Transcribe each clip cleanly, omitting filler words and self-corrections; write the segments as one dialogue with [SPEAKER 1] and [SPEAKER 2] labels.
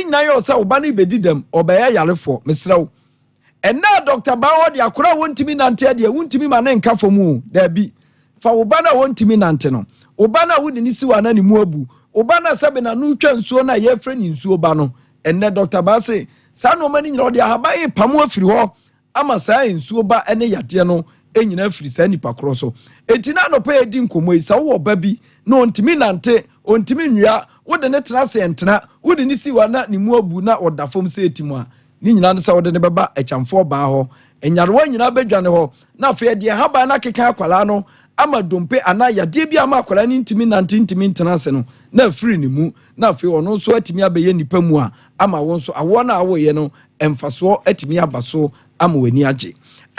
[SPEAKER 1] nyina yo se oba no bedi dem obeye yarefo mesrew ena Dr. Bawo de akora wontimi nante de wontimi ma ne nka fomu da bi fa oba na wontimi nante no oba na wodi ni siwa na ni mu abu oba na sebe na no twa nsuo na ye frɛ ni nsuo ba no enne Dr. Base sa no mani nyina de ahaban pamo afiri ho ama sa nsuo ba ene yade no enyina afiri sa nipa kro so etina no pa edi nkomo yi sa wo ba bi no ontimi nante ontimi nwia wode ne tena se entena wode ni siwa na ni mu abu na odafom se etimu a ni nyina ne sa wode ne beba echamfo ba ho enyarewa nyina bedwane ho na afa de ahaban na keka akwala no ama dompe ana yade bi ama akwala ni ntimi nante ntimi ntena se no na free ni mu na afa ono so atimi abeye nipa mu a ama won so awo na awoye no emfaso atimi abaso ama wani age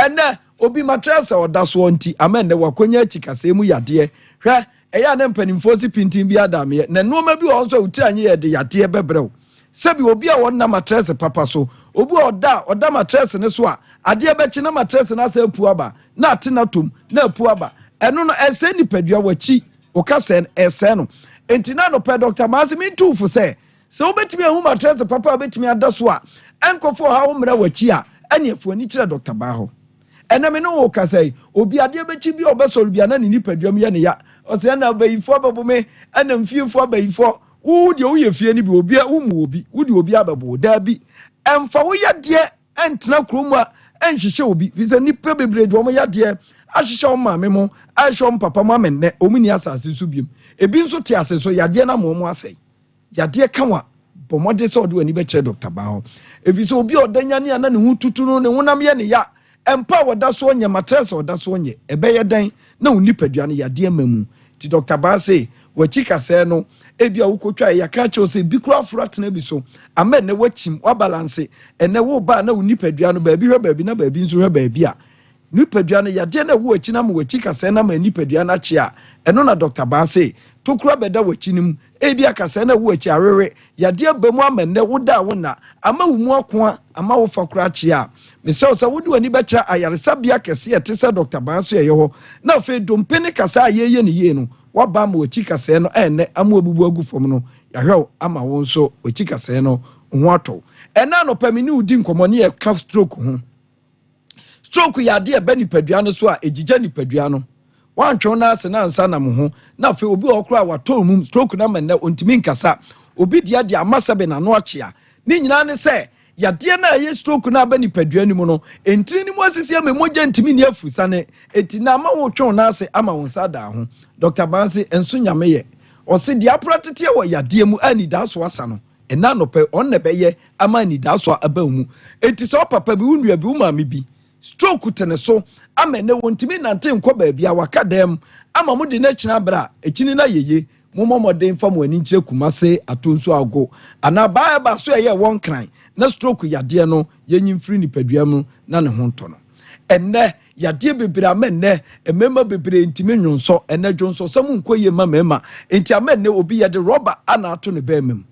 [SPEAKER 1] ene obi matrasa odaso nti amende wakonya chikase mu yade hwe eya na mpanimfo si pintin bi adame na noma bi won so utiranye yede yade bebrew sebi obi a won na matrasa papa so obi oda matrasa ne so a ade bechi na matrasa na sa apu aba na atena tom na apu aba eno no ese nipadua wachi okase ese no enti na no pe Dr. Mazimi ntufo se obetimi ahu matrasa papa obetimi adaso a enkofo ha wo mra wachi a ene afuani kire Dr. Baho eneme no wo kasai obi ade bechi bi obesoro bia na ni nipadua me ye ne ya ose na bayifo ababume ana mfiefo abayifo wo de wo ye fie ni bi obi wo obi wo de obi ababo da bi emfa wo ye de entena kromu a enhihye obi visa nipa bebreje wo ye de ahihye wo maame mo ahihye papa mo amenne omuni asase so biem ebi nso te ase so yade na mo asai yade kanwa bomode so de wani be kire Dr. Baho evisa obi odanya ne ana ne hu tutu no ne honam ye ne ya empa woda so onye matress woda so onye ebeye dan na unipadua ne yade mamu ti Dr. Base wachika se no ebia wukotwa ya ka che se bi kura frat na bi so ama ne wachim wa balance ene wo ba na unipadua no baabi hwe baabi na baabi nso hwe baabi a nipadua no yade na wo achi na mo wachika se na ma nipadua na che a eno na Dr. Base to kura beda wachinim ebia ka se na wo achi arere yade abamu ama ne wo da wo na ama wo mu akoa ama wo fa kura che a mesel sa wodi wani becha ayaresa bia kese ete se Dr. Banso ye ho na fe dompe ne kasa ayeye ne ye no waba ma wachi kase no ene amu abubu agu fom no yahwe ama won so wachi kase no ho ato ena no pamini udi nkomo ne ye calf stroke ho stroke ya de eba nipadua no so a ejija nipadua no wantwe na ase na ansa na mo ho na fe obi okura wato mu stroke na menne ontimi nkasa obi dia de amasabe na no achia ni nyina ne se yade na ye stroke na aba nipadua ni mu no entini ni mu asisi amemogya ntimi ni afusane eti na ma wo twon na ase ama won sada ho Dr. Bansi enso nyame ye o se dia pratete wo yade mu ani da so asa no ena no pe on ne be ye ama ani da so aba mu eti so papa bi unua bi umami bi stroke tene so ama ne wontimi nante nkɔ ba bia waka dem ama mu de na kina bra ekini na yeye momomode mfa mo ani nche kumase atonso ago ana ba so ye won kran na stroke yade no yenyimfiri nipadua mu na ne ho nto no enne yade bebre amenne emema bebre ntimi nwonso enne dwonso samu nkoye mama enti amenne obi yede rubber ana ato ne bemem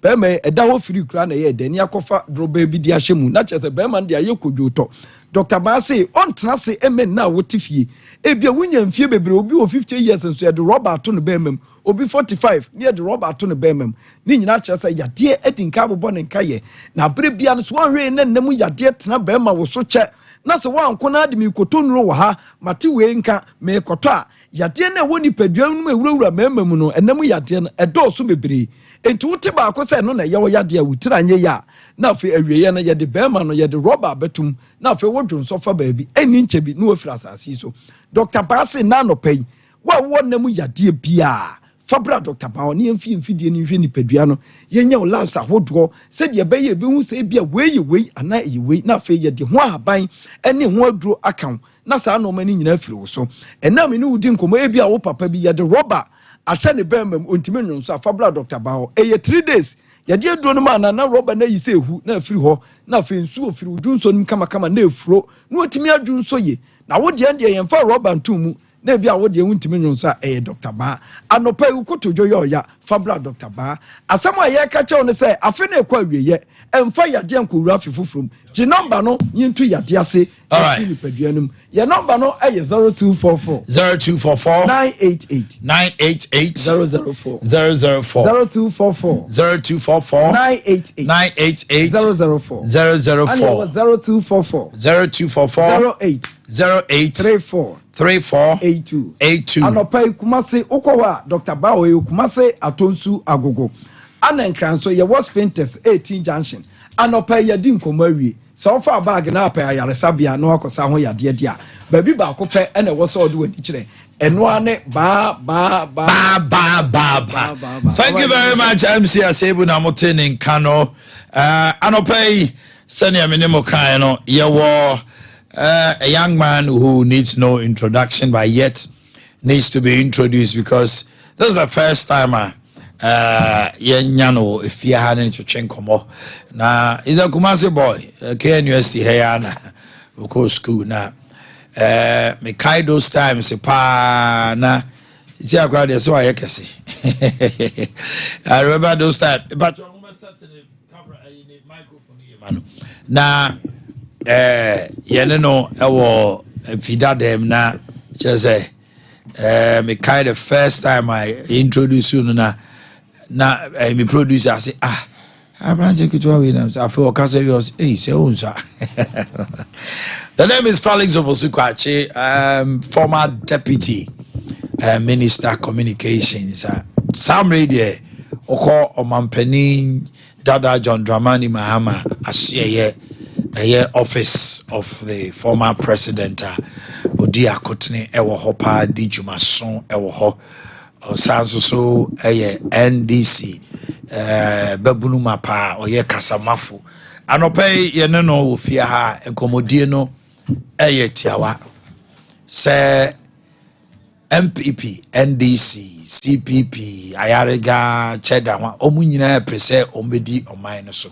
[SPEAKER 1] bema eda ho firi kura na ye de ni akofa droba bi di ahyemu na chese bema de aye kodwoto Dr. Base on trase emen na wotifie ebia wunya mfie bebre obi o 50 years nso ye de rubber ato ne bemem obi 45 ne de rubber ato ne bemem ni nyina chese yade edinka bobo ne nkaye na bere bia no so wanhwe ne nnem yade tena bema wo so che na se wanko na de mi kotonuro wo ha mate we nka me koto a yade na woni padua no ewurawura memem no ennem yade no edo so bebre enti wote ba akose no na ye wo yade a wutira nye ya na fe awieye na ye de bema no ye de rubber betum na fe wodwon so fa baabi eni nche bi no afira asasi so Dr. Base na no pai wa wonam yade bia fabra Dr. Bawo ne mfimfidie ni hwe nipadua no yenye o labs ahodo se de be ye bi hu se bia wei ana wei na fe ye de ho aban ene ho aduro akan na sa no mani nyina afiri wo so enam ni wudi nkomo e bia wo papa bi ye de rubber ahye ne bemam ontime nwon so fabra Dr. Bawo eye 3 days ye de aduro no ma na rubber na yise ehu na afiri ho na fe nsu ofiri udunso nim kama na efuro na otimi adunso ye na wo de ande ye mfa rubber ntumu na bia wo de wuntimi nwonso Dr. Ba anopa ukotojo yo ya fabra Dr. Ba asem a ye ka che on se afe na ekwa wieye emfa yade ankowura fifufrom ji number no yintu yade ase nipaduanum your number no eye 0244 988 004 0244 988 004 0244 08 34 82 anopai kumase okowa Dr. Bawo kumase atonsu agogo anankranso ye was painters 18 junction anopai yadi nkomawie so fa bag na apa ayaresabia no akosa ho yade dia baby ba ko pe ene wo so do ani kire eno ane ba
[SPEAKER 2] thank you very much MC Asebu na motenin kano anopai senior minimo kan no ye wo a young man who needs no introduction but yet needs to be introduced because this is the first time nyano if you had any chenkomo na is a Kumasi boy KNUST here na go school na me kai those times pa na see akwa dey so ayekese I remember those times but you almost sat in the camera in the microphone here man na yene no ewo fida dem na say me kind of first time I introduce you na me producer say Abraham Kitwa Williams I feel cause yours say unsa the name is Felix Ovosukwache former deputy minister communications Sam Radio oko Omanhene Dada John Dramani Mahama asiye office of the former president Ade Akye ewo ho pa di dwumason ewo ho osanso NDC babunu mapa oye kasamafo anopai ye ne no ofia ha enkomodie no tiawa se MPP NDC CPP ayarega cheda omunyina prese ombedi oman no so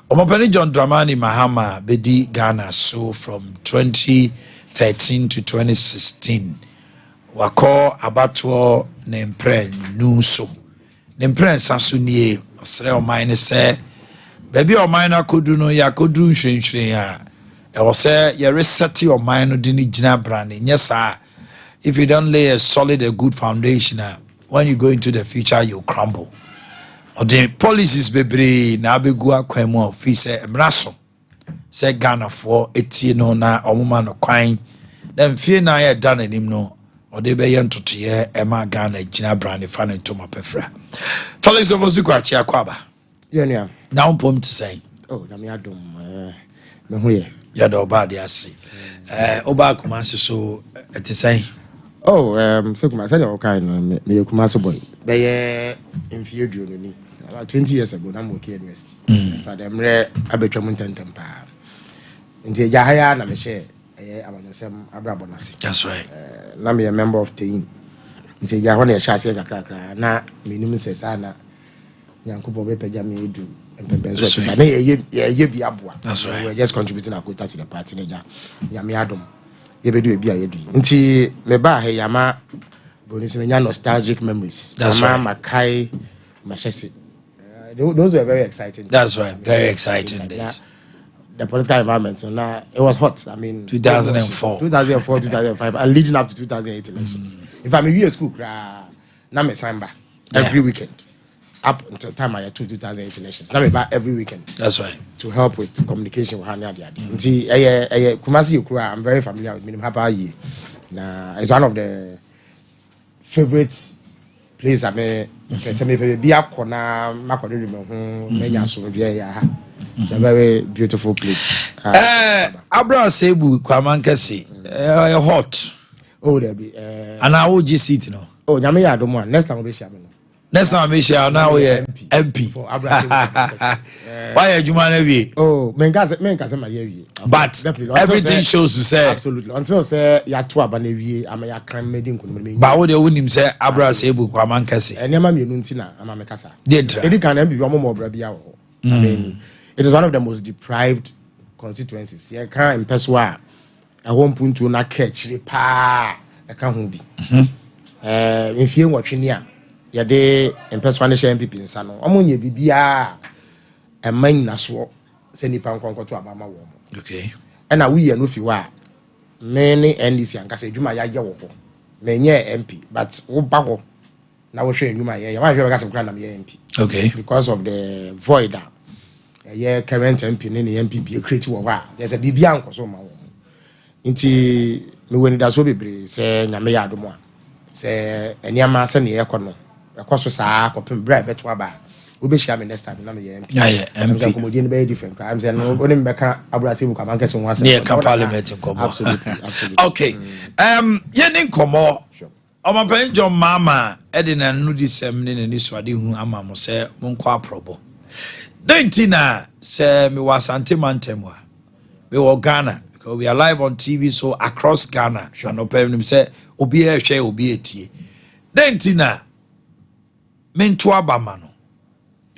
[SPEAKER 2] Omanhene John Dramani Mahama bedi Ghana so from 2013 to 2016 wako abato nempren nuso nempren sasunie osre oman se baby oman akodu no yakodu nhwenhwen a e wo se ye reset oman no de ni gina brand nyesa if you don't lay a solid a good foundation when you go into the future you crumble. The policies bebre na abegu akwemu office emraso se Ghana for etie no na omuma no kwan dem fie na ye dan anim no ode be ye ntotoye ema Ghana gina brand fa no ntoma pefra Felix Ovosukwache akwaba
[SPEAKER 3] yeah
[SPEAKER 2] na umpom to say
[SPEAKER 3] na me adom me ho ye
[SPEAKER 2] ya do ba de ase oba Kumasi so eti say
[SPEAKER 3] so Kumasi dey okay no me Kumasi boy be ye mfie duonu ni about 20 years ago na Boakye University for them abetwa muntentem pa nti ja haya na me share abanosem abrabonase
[SPEAKER 2] that's right
[SPEAKER 3] na me a member of team nti ja ho na sha ase kakra na menim se sa na Yankubo be pagya me edu empempenso se na ye bi aboa
[SPEAKER 2] that's right
[SPEAKER 3] we just contributing a quota to the party na ja nyame adom ye bedu e bi ayedu nti me ba he yama bonus me nya nostalgic memories mama makai mashese those were very exciting
[SPEAKER 2] that's right very exciting days
[SPEAKER 3] the political environment so now it was hot I mean
[SPEAKER 2] 2004
[SPEAKER 3] 2005 and leading up to 2008 elections if I'm in school na me samba every weekend up until time I had 2008 elections na me back every weekend
[SPEAKER 2] that's right
[SPEAKER 3] to help with communication with Hania nti Kumasi Okura I'm very familiar with Minim Haba Ye na it's one of the favorites place I mean say me be akona makode me ho menya so bia ya ha it's a very beautiful place
[SPEAKER 2] Abraham Sebu kwamankasi hot
[SPEAKER 3] there be
[SPEAKER 2] and I will just sit no
[SPEAKER 3] nyame ya adom next time we be share me no
[SPEAKER 2] next time we share now we MP
[SPEAKER 3] for Abraham
[SPEAKER 2] why you man we
[SPEAKER 3] menka say my we
[SPEAKER 2] but everything shows to say
[SPEAKER 3] absolutely until say ya to aba na wie ama ya kan medi nkono
[SPEAKER 2] ba wo de wonim say Abraham Sebu kwamankasi
[SPEAKER 3] enema mienu ntina ama mekasa
[SPEAKER 2] dentra
[SPEAKER 3] edi kan MPP omo mo bra bia wo I mean it is one of the most deprived constituencies ya kan mpeso a ehom puntu na catch pa e ka ho bi mfie nwotwe ni a ya de mpeso na share MPP nsa no omo nye bibia a man na so send nipa nkonko to abama wo mo
[SPEAKER 2] okay
[SPEAKER 3] and we no fi wa many NDC anka say dwuma ya ye wo ho me nye MP but wo ba ho na wo hwe dwuma ye wa hwe ka sem kra na me MP
[SPEAKER 2] okay
[SPEAKER 3] because of the void yeah current MP ne MPP create wo wa there's a bibia nkoso ma wo nti me woni da so bebre say nyame ya adomo a say eniama se ne yekono ekoso saa kopem bra beto aba we share me next time na me MP
[SPEAKER 2] yeah MP
[SPEAKER 3] comedy be different I'm saying no only beka abrase bu ka man kese won
[SPEAKER 2] near parliament komo
[SPEAKER 3] absolutely
[SPEAKER 2] okay ye komo omapen John mama edina nu disem ne ni so ade hu ama mo se monko aprobo dentina se me wasante mantem wa we wo Ghana because we are live on TV so across Ghana and open say obi e hwe obi etie dentina mento abama no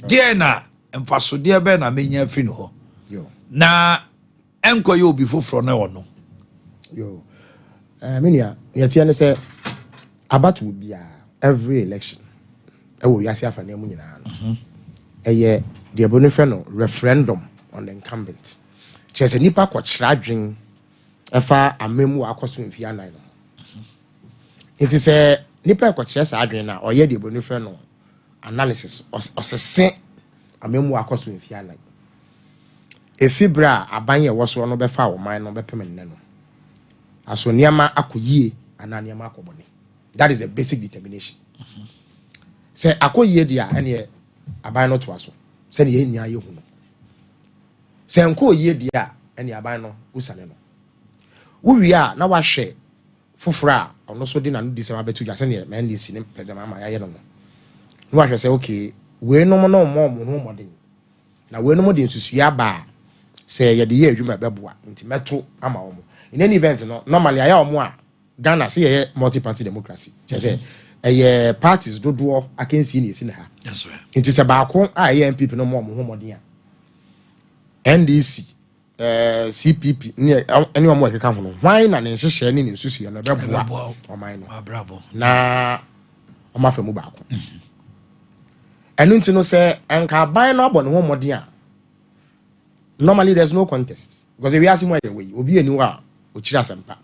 [SPEAKER 2] de na mfaso de be na menya afi no ho na enko ye obi foforo na wono
[SPEAKER 3] yo menia yetie ne say about will be every election ewo yasi afa na mu nyina no eye the bonifeno referendum on the incumbent chese nipa ko chradwen efa amemu akoso mfia nan no it is nipa ko chese adwen na oye the bonifeno analysis osese amemu akoso mfia nan efibra abanye woso no befa wo man no bepem ne no aso niama akoyie ananiama akobone. That is a basic determination. Say akoyie dia ene aban no to aso se ne yenya ye hu no se nko yie dia ene aban no usane no wo wi a na wa hwe fofora ono so di na no di se ma betu ja se ne man di si ne pejama ma ya ye no no wa hwe se okay we no mo ho modin na we no mo di nsusu ya ba se ye de ye adwuma beboa nti meto ama wo mo in any event no normally aya wo mo a Ghana say a multi-party democracy. Say parties do against you in her.
[SPEAKER 2] That's right.
[SPEAKER 3] It is about people no more Muhammadian. NDC, CPP, anyone more can come on. Why not share in Susi and a bravo or mine?
[SPEAKER 2] Bravo.
[SPEAKER 3] Na Omafe Mubako. And no say, and Carbine up on Muhammadian. Normally there's no contest because if we ask him where we will be anywhere, which is Sompa.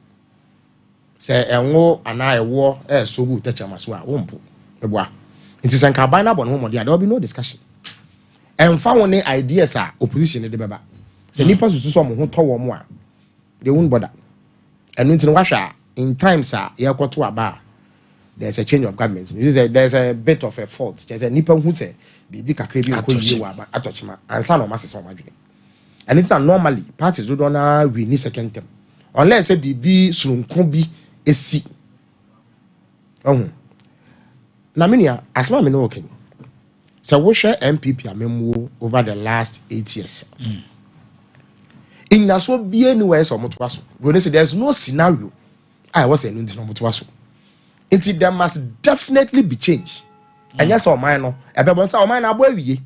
[SPEAKER 3] Say enwo ana ewo so bu techamaso a wompo beboa nti se nka ban na bo no mo there will be no discussion emfa woni ideas a opposition de beba se nipa susu so mo ho to wo mo a they won't bother enu nti no wahwa in times a yekoto aba there's a change of government there's a bit of a fault there's a nipa hu se bibi kakra bi ko yiye wa atochima ansa no masese o madwene and it's normally parties do na we need second term unless say bibi surunko bi esi na minia asma me no okay so we share MPP amemu over the last 8 years in na so be anywhere so moto so we say there's no scenario I was saying no moto so there must definitely be change and yes o man no e be bon say o man na abo awie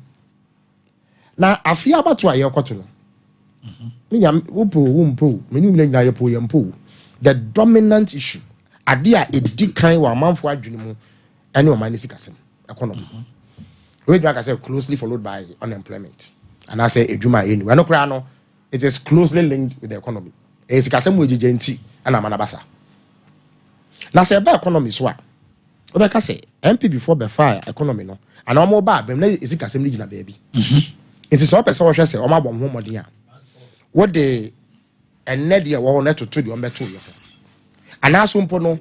[SPEAKER 3] na afia abato aye okoto no minia wumpo menu nyina ye po ye mpo the dominant issue adia edi kan wa manfo adwene mu ene o man sikasem economy we do say closely followed by unemployment and I say edwuma anyway no kra no it is closely linked with the economy e sikasem we gigenti ana manabasa na say ba economy so a we ka say MP before be fire economy no and o mo ba bem na sikasem ni gina baabi it is so person we say o ma bom ho modin a what the ene de wo na toto de o meto yo and aso mpo no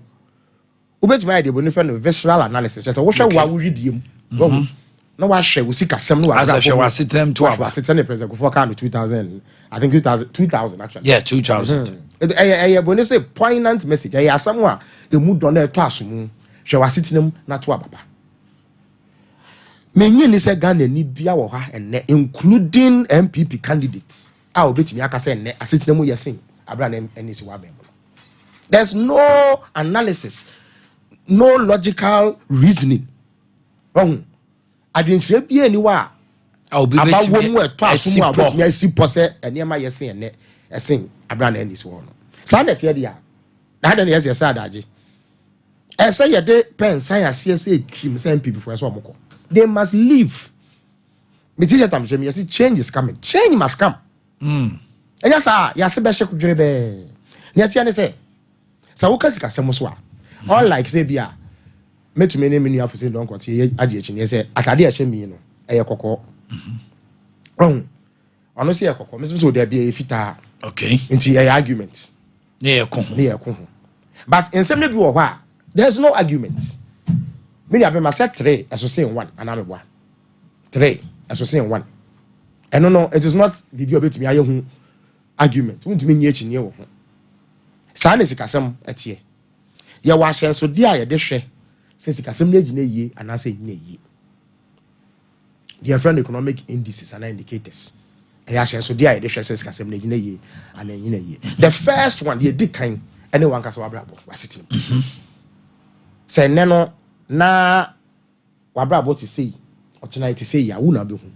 [SPEAKER 3] ubetuma de boni fe no visceral analysis just wo hwe wa wo ridiem no wa hwe wo sikasem no wa
[SPEAKER 2] as hwe wa sitem to aba
[SPEAKER 3] sitem the president for can 2000 I think 2000 actually
[SPEAKER 2] yeah 2000
[SPEAKER 3] boni say poignant message asam a emu do na eto asomu hwe wa sitem na to aba menyi ni say Ghana ni bia wo ha enne including MPP candidates a obetumi aka say enne asetina mu yesin abra na NC wa bembo. There's no analysis, no logical reasoning. Adwense bia ni wa about wo mu eto asomu a obetumi asi pose enema yesin enne esin abra na NC wo no sanet ye dia na de yes adaje say ye de pen science say trim say MPP for so omoko they must leave me t-shirt am me say change is coming. Change must come. Enya sa ya se be hye kudwere be. Ne atia ne say sa wo kasika sem so a. All like say bia metumi ne menu afo say don kwati ade achi ne say atade a hye mi no eye kokko. Ono say kokko me so there be fita.
[SPEAKER 2] Okay.
[SPEAKER 3] Into a argument.
[SPEAKER 2] Yeah, ko.
[SPEAKER 3] But in some be wo ha there's no argument. Me ya be ma say 3 as say 1 aname boa. 3 as say 1. And no, it is not video betumi aye hu argument. Wontumi nyi achi ne wo ho. Sa na sikasem etie. Ye wa hye so dia ye de hwe. Se sikasem na gina yie anase gina yie. Their friend economic indices and indicators. E ya hye so dia ye de hwe se sikasem na gina yie ana gina yie. The first one ye di kan anyone kasa wabrabo wasiti. Se ne no na wabrabo ti sei. Ochina ti sei ya wu na be hu.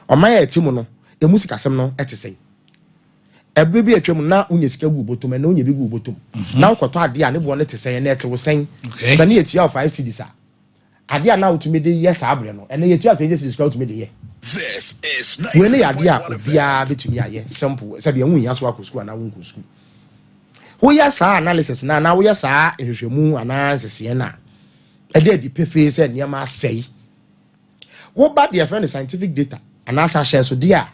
[SPEAKER 3] Omaya etimu no emu sikasem no etesei. Ebe bi atwam na unye sika gu botom na unye bi gu botom. Na ukoto ade a ne bo no tesei na etewo sen. Sa ne yetua 5 cedis a. Ade a na utumi de yes abre no. Ene yetua 20 cedis ka utumi de ye.
[SPEAKER 4] This is
[SPEAKER 3] we ne ade a obia betumi aye simple. Sabe hu nya so akosku na won kosku. Wo ya sa analysis na wo ya sa ehwehwemu ana sese na. Ade di pefe se niam asei. Wo ba de friend scientific data ana sa share so dia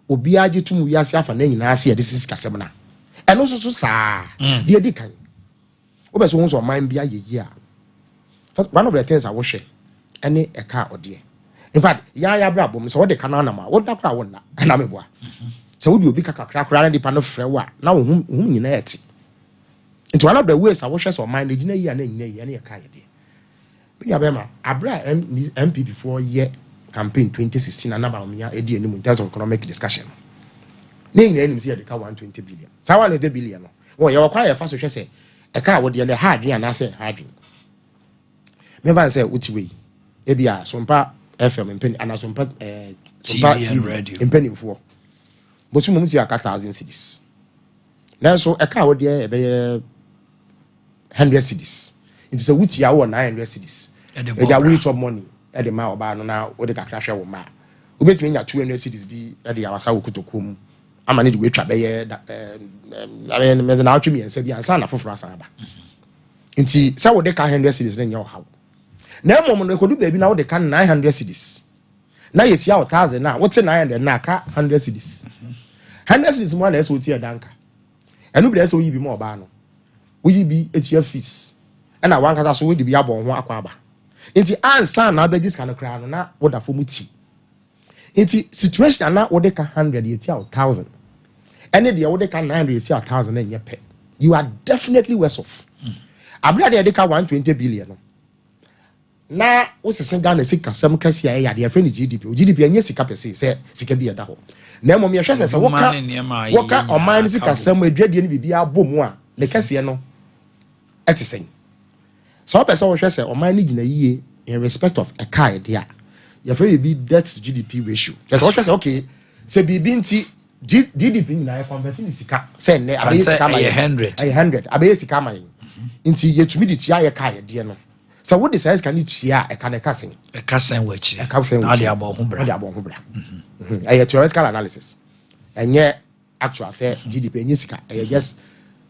[SPEAKER 3] obi age tum wiase afa na nyina ase de sisi kasem na eno so saa de di kan wo be so won so man bia yeyi a one of the things I wo hwe ene e ka ode in fact ya bra bom so wo de kana na ma wo da kra wo na na me boa so wo di obi kakra na di pa no frɛ wa na wo hum nyina yeti into one of the ways I wo hwe so man de gina yi na nyina yi ene e ka yede bi ya be ma abra MPP for ye campaign 2016 and about me in terms of economic discussion. Name any see the car 120 billion. So 120 billion. Oh, you acquire first to say a car would the hard and I say hard. Never say which way. Ebia Sompa FM in penny and Sompa TV radio in penny for. But some months you are 1,000 cities. Now so a car would be 100 cities. It's a which you are 900 cities. And the weight of money. The ma oba no na wo de kakra hwe wo ma obetumi nya 200 cities bi e de awasa wo kutokom amane de we twa be ye me na atwemi ensa bi ansa na foforo asa ba nti sa wo de ka 100 cities nya wo hawo na mom no ekodu ba bi na wo de ka 900 cities na yetia 1000 na wo te 900 na ka 100 cities 100 cities mo na eso tie danka enu bi eso yi bi mo oba no wo yi bi etia fees e na wan kasa so wo de bi abon ho akwa aba Inti ansa na abegis kan kra no na woda fo muti. Inti situation na wode ka 100 yeti 1000. Ene de wode ka 900 yeti 1000 na nyepe. You are definitely worse off. Abra de ka 120 billion no. Na wo sesen Ghana sika sam kasi ya de friend GDP. GDP anye sika pese se sika bi eda ho. Na mom ye hwese se woka oman sika sam adwade ne bibia abomu a ne kase no etesen. So person we say oman ni gina yie in respect of a car idea. You very be debt to GDP ratio. Just what say okay. Say bibi nti GDP na converting sika. Say ne abe sika ma 100. Abe sika ma nti yetumi di tia ye car idea no. So what the size can you tia e kan kasen?
[SPEAKER 2] E kasen wachi.
[SPEAKER 3] E kasen
[SPEAKER 2] wachi. Na abo ho bra.
[SPEAKER 3] Na abo ho bra. Theoretical analysis. Enye actual say GDP enye sika. Just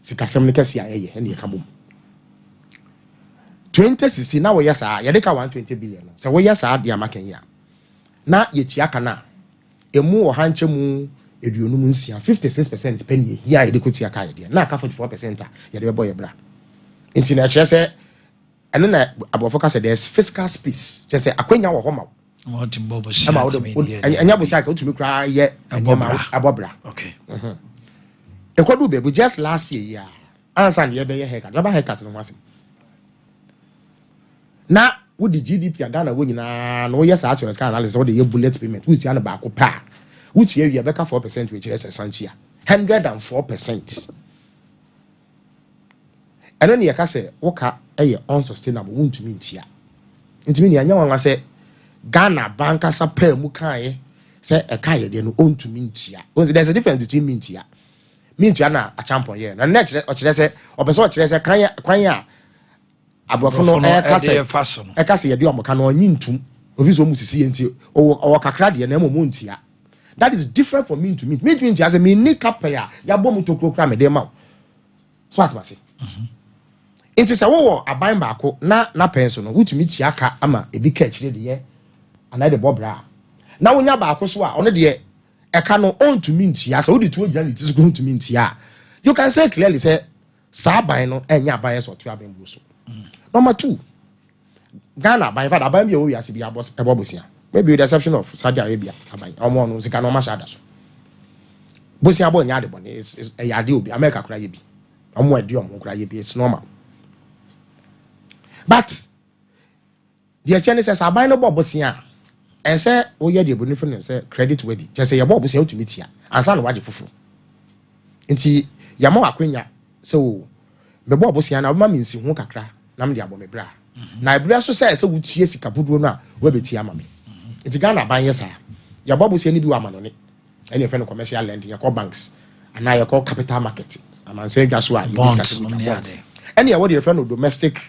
[SPEAKER 3] sika sem ne kase aye ene ka bom. 2016 na wo yesa ya de ka 120 billion no so wo yesa de amaken ya na yetua kana emu wo hanche mu eduonum nsia 56% penny ya de ko tua ka ya de na ka 44% ya de boy bra nti na che se ene na abofo ka se there's fiscal space che se akwanya wo ho ma
[SPEAKER 2] wo timbo bo shi
[SPEAKER 3] anya bo shi ka utumi kra ye abobra
[SPEAKER 2] okay
[SPEAKER 3] ekodu be just last year ya ansa ne ye be ye haircut laba haircut no wasem na wo di GDP agana wo nyina no yes as your analysis wo the bullet payment wo tia na ba ko pa wo tia wi abeka 4% we chire sanchia 104%. Eno ne yaka se wo ka eye unsustainable wo ntumi ntia ntumi ne anya wan se Ghana banka sa pa mu kan ye se e ka ye de no ontumi ntia. There's a difference between mintia na a champion ye na na chire se obeso chire se kwan ya abofo no e kase ye de omoka no onyi ntum Oviso musisi enti o kakra de na mo ntia. That is different from me to me. Me to me as a me ni kapaya ya bom to kra me dem ma. So at mase. Enti se wo aban baako na penso no wutumi tia ka ama ebi ka akire de ye ana de bobra. Na wonya baako so a ono de eka no on to me ntia so wo de to agina ni tisu go to me ntia. You can say clearly say sa aban no enya aban so to aban bro so. Number 2, Ghana by father aban bi o wi ase bi abobosia. Maybe with the exception of Saudi Arabia aban omo no sika no ma shada so. Bosia bo nya de bone is a yade obi America kura ye bi. Omo ade omo kura ye bi, it's normal. But the essence says aban no bobosia and say o ye de bone for say credit worthy. Just say your bobosia to meet ya. Ansa no waje fufu. Nti yamo akwenya so me bobosia na ma minsi ho kakra nam de abɔ me bra na ebra so say wutie sika boduro no a wa betia ama me enti Ghana ban yesa ya bobosia ni bi wa manone any friend commercial lending ya banks and ya capital market am say gwa so a
[SPEAKER 2] bonds
[SPEAKER 3] any ya what your friend domestic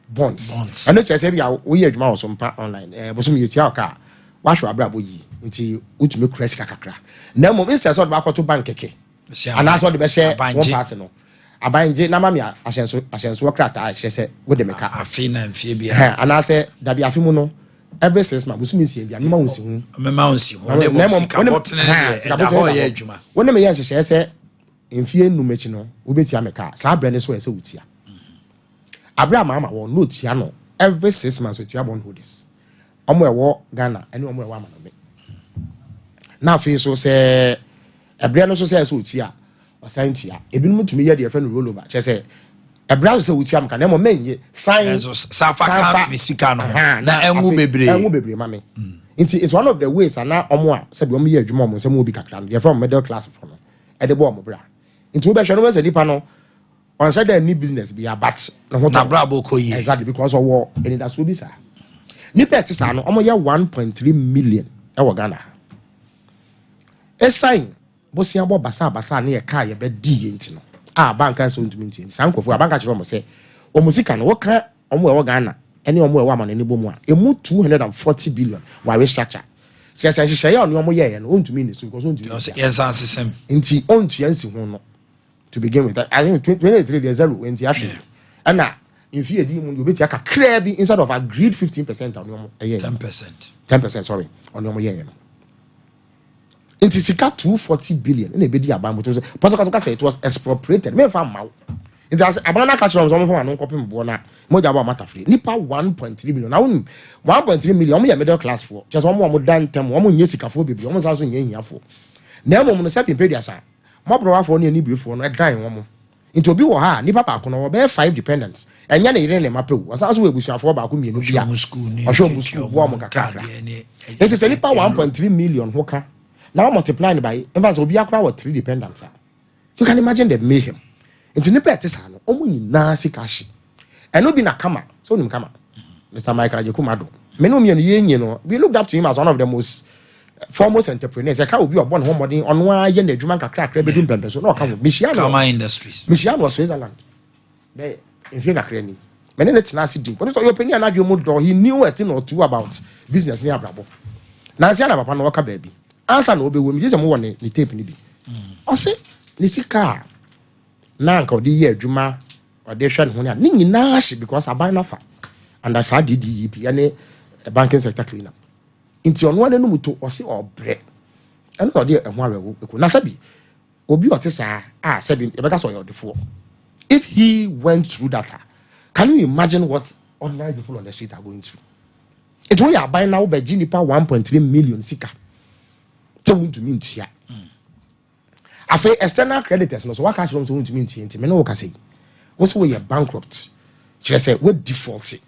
[SPEAKER 3] bonds and it say ya wo ye adwuma wo Sompa online boso me yetia ka wa hwe abra boyi enti utumi kura sika kakra na mom instead so ba kwato bank keke ana so de be share one pass no abanje na mami ahyenso krata a hyese wo de meka
[SPEAKER 2] afi na mfie bia
[SPEAKER 3] ana se da bia afi mu no every 6 months busumi nsie bia mema wonsi hu
[SPEAKER 2] mema wonsi hu de mo sika botene da ho ye adwuma
[SPEAKER 3] wona me ye hyehye se mfie numechi no wo betia meka sa abra ne so ese wutia abra mama wo no tia no every 6 months wutia bond holders omo ewo Ghana ene omo ewo amanobe na afi so se abra no so se ese wutia Santia, ebinum tumi ye de friend roll over. Che say e bra so wuti am ka na mo menye sign
[SPEAKER 2] safa ka bisika no na enwu bebre
[SPEAKER 3] mame. Nti it's one of the ways ana omo a se bi omo ye adwuma omo se mo obi kakra no. Ye from middle class for no. E de bo omo bra. Nti wo be hwe no se nipa no on say there need business be about
[SPEAKER 2] na bra bo ko ye.
[SPEAKER 3] Exactly because of war any that so bi sa. Nipa ti sa no omo ye 1.3 million e wo Ghana. E sign bosia bo basa na ye ka ye be di ye ntino banka so ntumi ntini sankofo banka chiro mo se o musika no wo ka omo e wo Ghana ene omo e wo amane ne bomu a emu 240 billion wa restructure se hye ye ono omo ye no ntumi ni so because ntumi
[SPEAKER 2] yes ansem
[SPEAKER 3] nti ontu yansi ho no to begin with I think 2023 there's 0 nti ahwe ana if you dey mu obeti aka kra bi instead of agreed 15% on omo 10% sorry on omo ye no Inti sika 240 billion na ebedi aban boto so Portugal say it was expropriated me fa mawo inti as abana ka chiro so mo fa no kopim bo na mo ja ba mata free nipa 1.3 billion na 1.3 million mo ya middle class for just mo dan tem mo nye sika fo bebi mo sa so nye hia fo na mo no se pempedia sa mo bro wa fo ne ni biefo no e dan wo mo inti obi wo ha nipa ba ko no be 5 dependents enya na ire ne mapewu wasa so webusuafo ba ko mienu bia o show school bo mo kakra inti se nipa 1.3 million ho ka now multiplying by invest obi akra what 3 dependents. You can imagine the mayhem. Into the pet is no omo nyina sikashi. And obi na kama. So nim kama. Mr. Michael Ajekumado. Me no me ye no. We looked up to him as one of the most foremost entrepreneurs. I can obi obon ho modern on wa ye na adwuma kakra kakra bedum pempe so no kan Michiano.
[SPEAKER 2] Kama Industries.
[SPEAKER 3] Michiano was Switzerland. There in figure kakra ni. Me ne tena si deep. When your opinion na adwo do he knew a thing or two about business ni abrabo. Na sia na papa no waka baby. Answer no be we me mo won ni tape ni bi o se ni sika na nka odi ye adwuma o de hwe ne ho ni nyina hye because aban na fa and as DDEP ane banking sector cleaner inti ono ane no muto o se obre ene no de ehwo awewo eko na sabi obi o te sa sabi e beka so your defo if he went through that can you imagine what ordinary people on the street are going through it we are buying now by jinipa 1.3 million sika to ntumi ntia afa external creditors no so waka chiro so ntumi ntia nti me no waka sei wo se we ye bankrupt kire se we default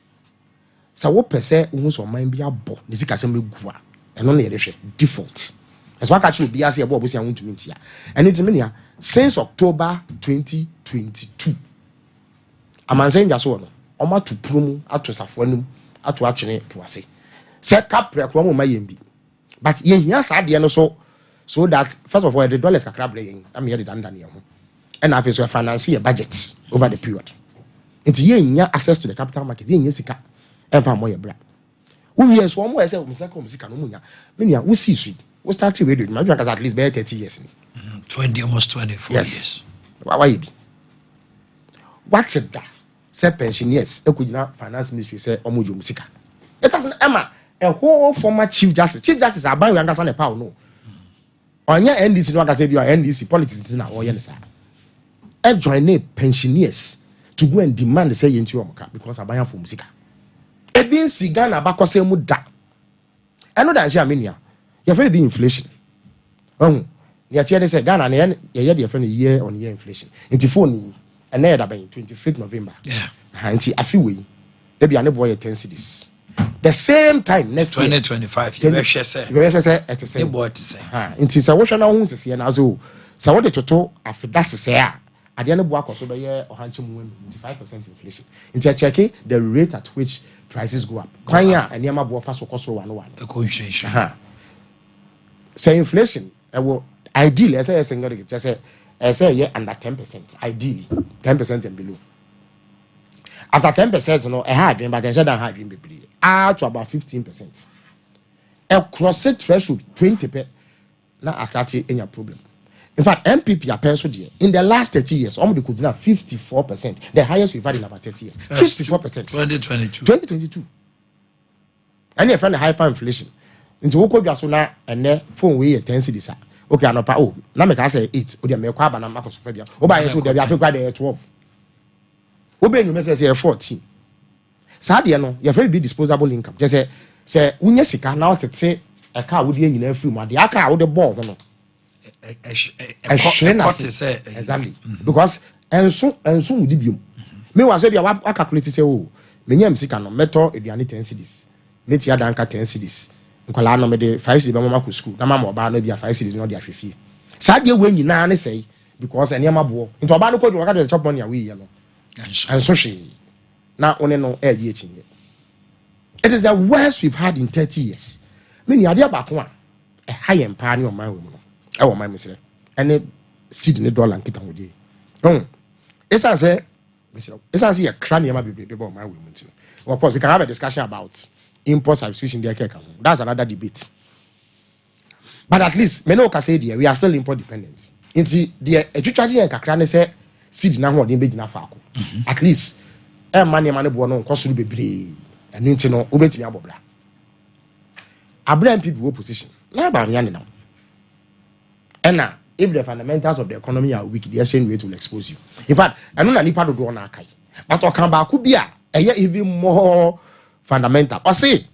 [SPEAKER 3] sa wo pese wo so man bia bo ne sika se megua eno na ye hwe default as waka chiro bia se ye bo bosia ntumi ntia eno ntimi nia since October 2022 amanzen bia so no o ma to prum ato safo anum ato akene poase se kapre kro mo mayembi but ye hia saade no so that first of all the dollars kakra bre yen am here the dandan ye ho and after so finance your budget over the period it ye nya access to the capital market ye nya sika ever more ye bra Who years one more say musika no munya. Menya we see sweet. We start radio. Imagine at least be 30 years.
[SPEAKER 2] 20 almost 24 years.
[SPEAKER 3] Why be? What's it that? Say pensioners, e could not finance ministry say omojo musika. It doesn't Emma a whole former chief justice. Chief justice aban we angasa ne power no. Onya NDC no angasa bi NDC politics na o ye ne sa. E join pensioners to go and demand say yentu omoka because aban for musika. E bin si Ghana bakose mu da. Eno da nsia menia. You very be inflation. You see, they say Ghana, ye the friend year on year inflation. Into phone, and there that by 25th November.
[SPEAKER 2] Yeah.
[SPEAKER 3] And a few way, there be a boy 10 cities. The same time next
[SPEAKER 2] 2025.
[SPEAKER 3] year.
[SPEAKER 2] You say
[SPEAKER 3] at the same
[SPEAKER 2] boy to say.
[SPEAKER 3] Into so what now who's see and as so what the total after that's say at the end of work also the year or 25% inflation. Into checking the rate at which prices go up. Kanya and Yama Bofa so cost 101.
[SPEAKER 2] A coincidence.
[SPEAKER 3] Say inflation. Ideally, as I say, just say yeah, under 10%. Ideally, 10% and below. After 10%, you know, a hard dream, but I said a hard dream be out to about 15%. A cross threshold 20%. Now I started in your problem. In fact, MPP are penciled here. In the last 30 years, almost could have 54%. The highest we've had in about 30 years. 54%. 2022. And you find a hyperinflation. Into Oko Gasuna and then phone way 10 cities. Okay, I know. Oh, now me can say 8. Oh, me kwa na Marcus Fabia. Oh, by so there be Africa there 12. Oh, be you me say 14. Sadia no, you very big disposable income. Just say unya sika now to say a car would be in every month. The car would the ball no. Exactly. Because and soon would be. Me was say I calculate say oh, me nyam sika no meto eduane 10 cities. Me tia danka 10 cities. Nkwala no me de 5 cities be mama ku school na mama oba no bia 5 cities no de ahwefie saa de we nyina ne sei because ene amabo nti oba no kodu waka chop money away no and so she na one no e gi echinye. It is the worst we've had in 30 years. Me ni ade abako a high empa ne o man we mu no e wo man me se ene seed ne dollar nkita hode esa say ya kra ne ma bebe o man we mu nti of course we can have a discussion about import substitution there. That's another debate. But at least, me can say we are still import dependent. Inti the education and kakra ne say seed na ho odin be gina faako. At least money bo no koso bebre. Enu nti no obetimi abobra. Abran people opposition. Na ba nya ne now. And if the fundamentals of the economy are weak, the exchange rate will expose you. In fact, enu na nipa dodo na akai. But okan ba ku bia even more fundamental. Or say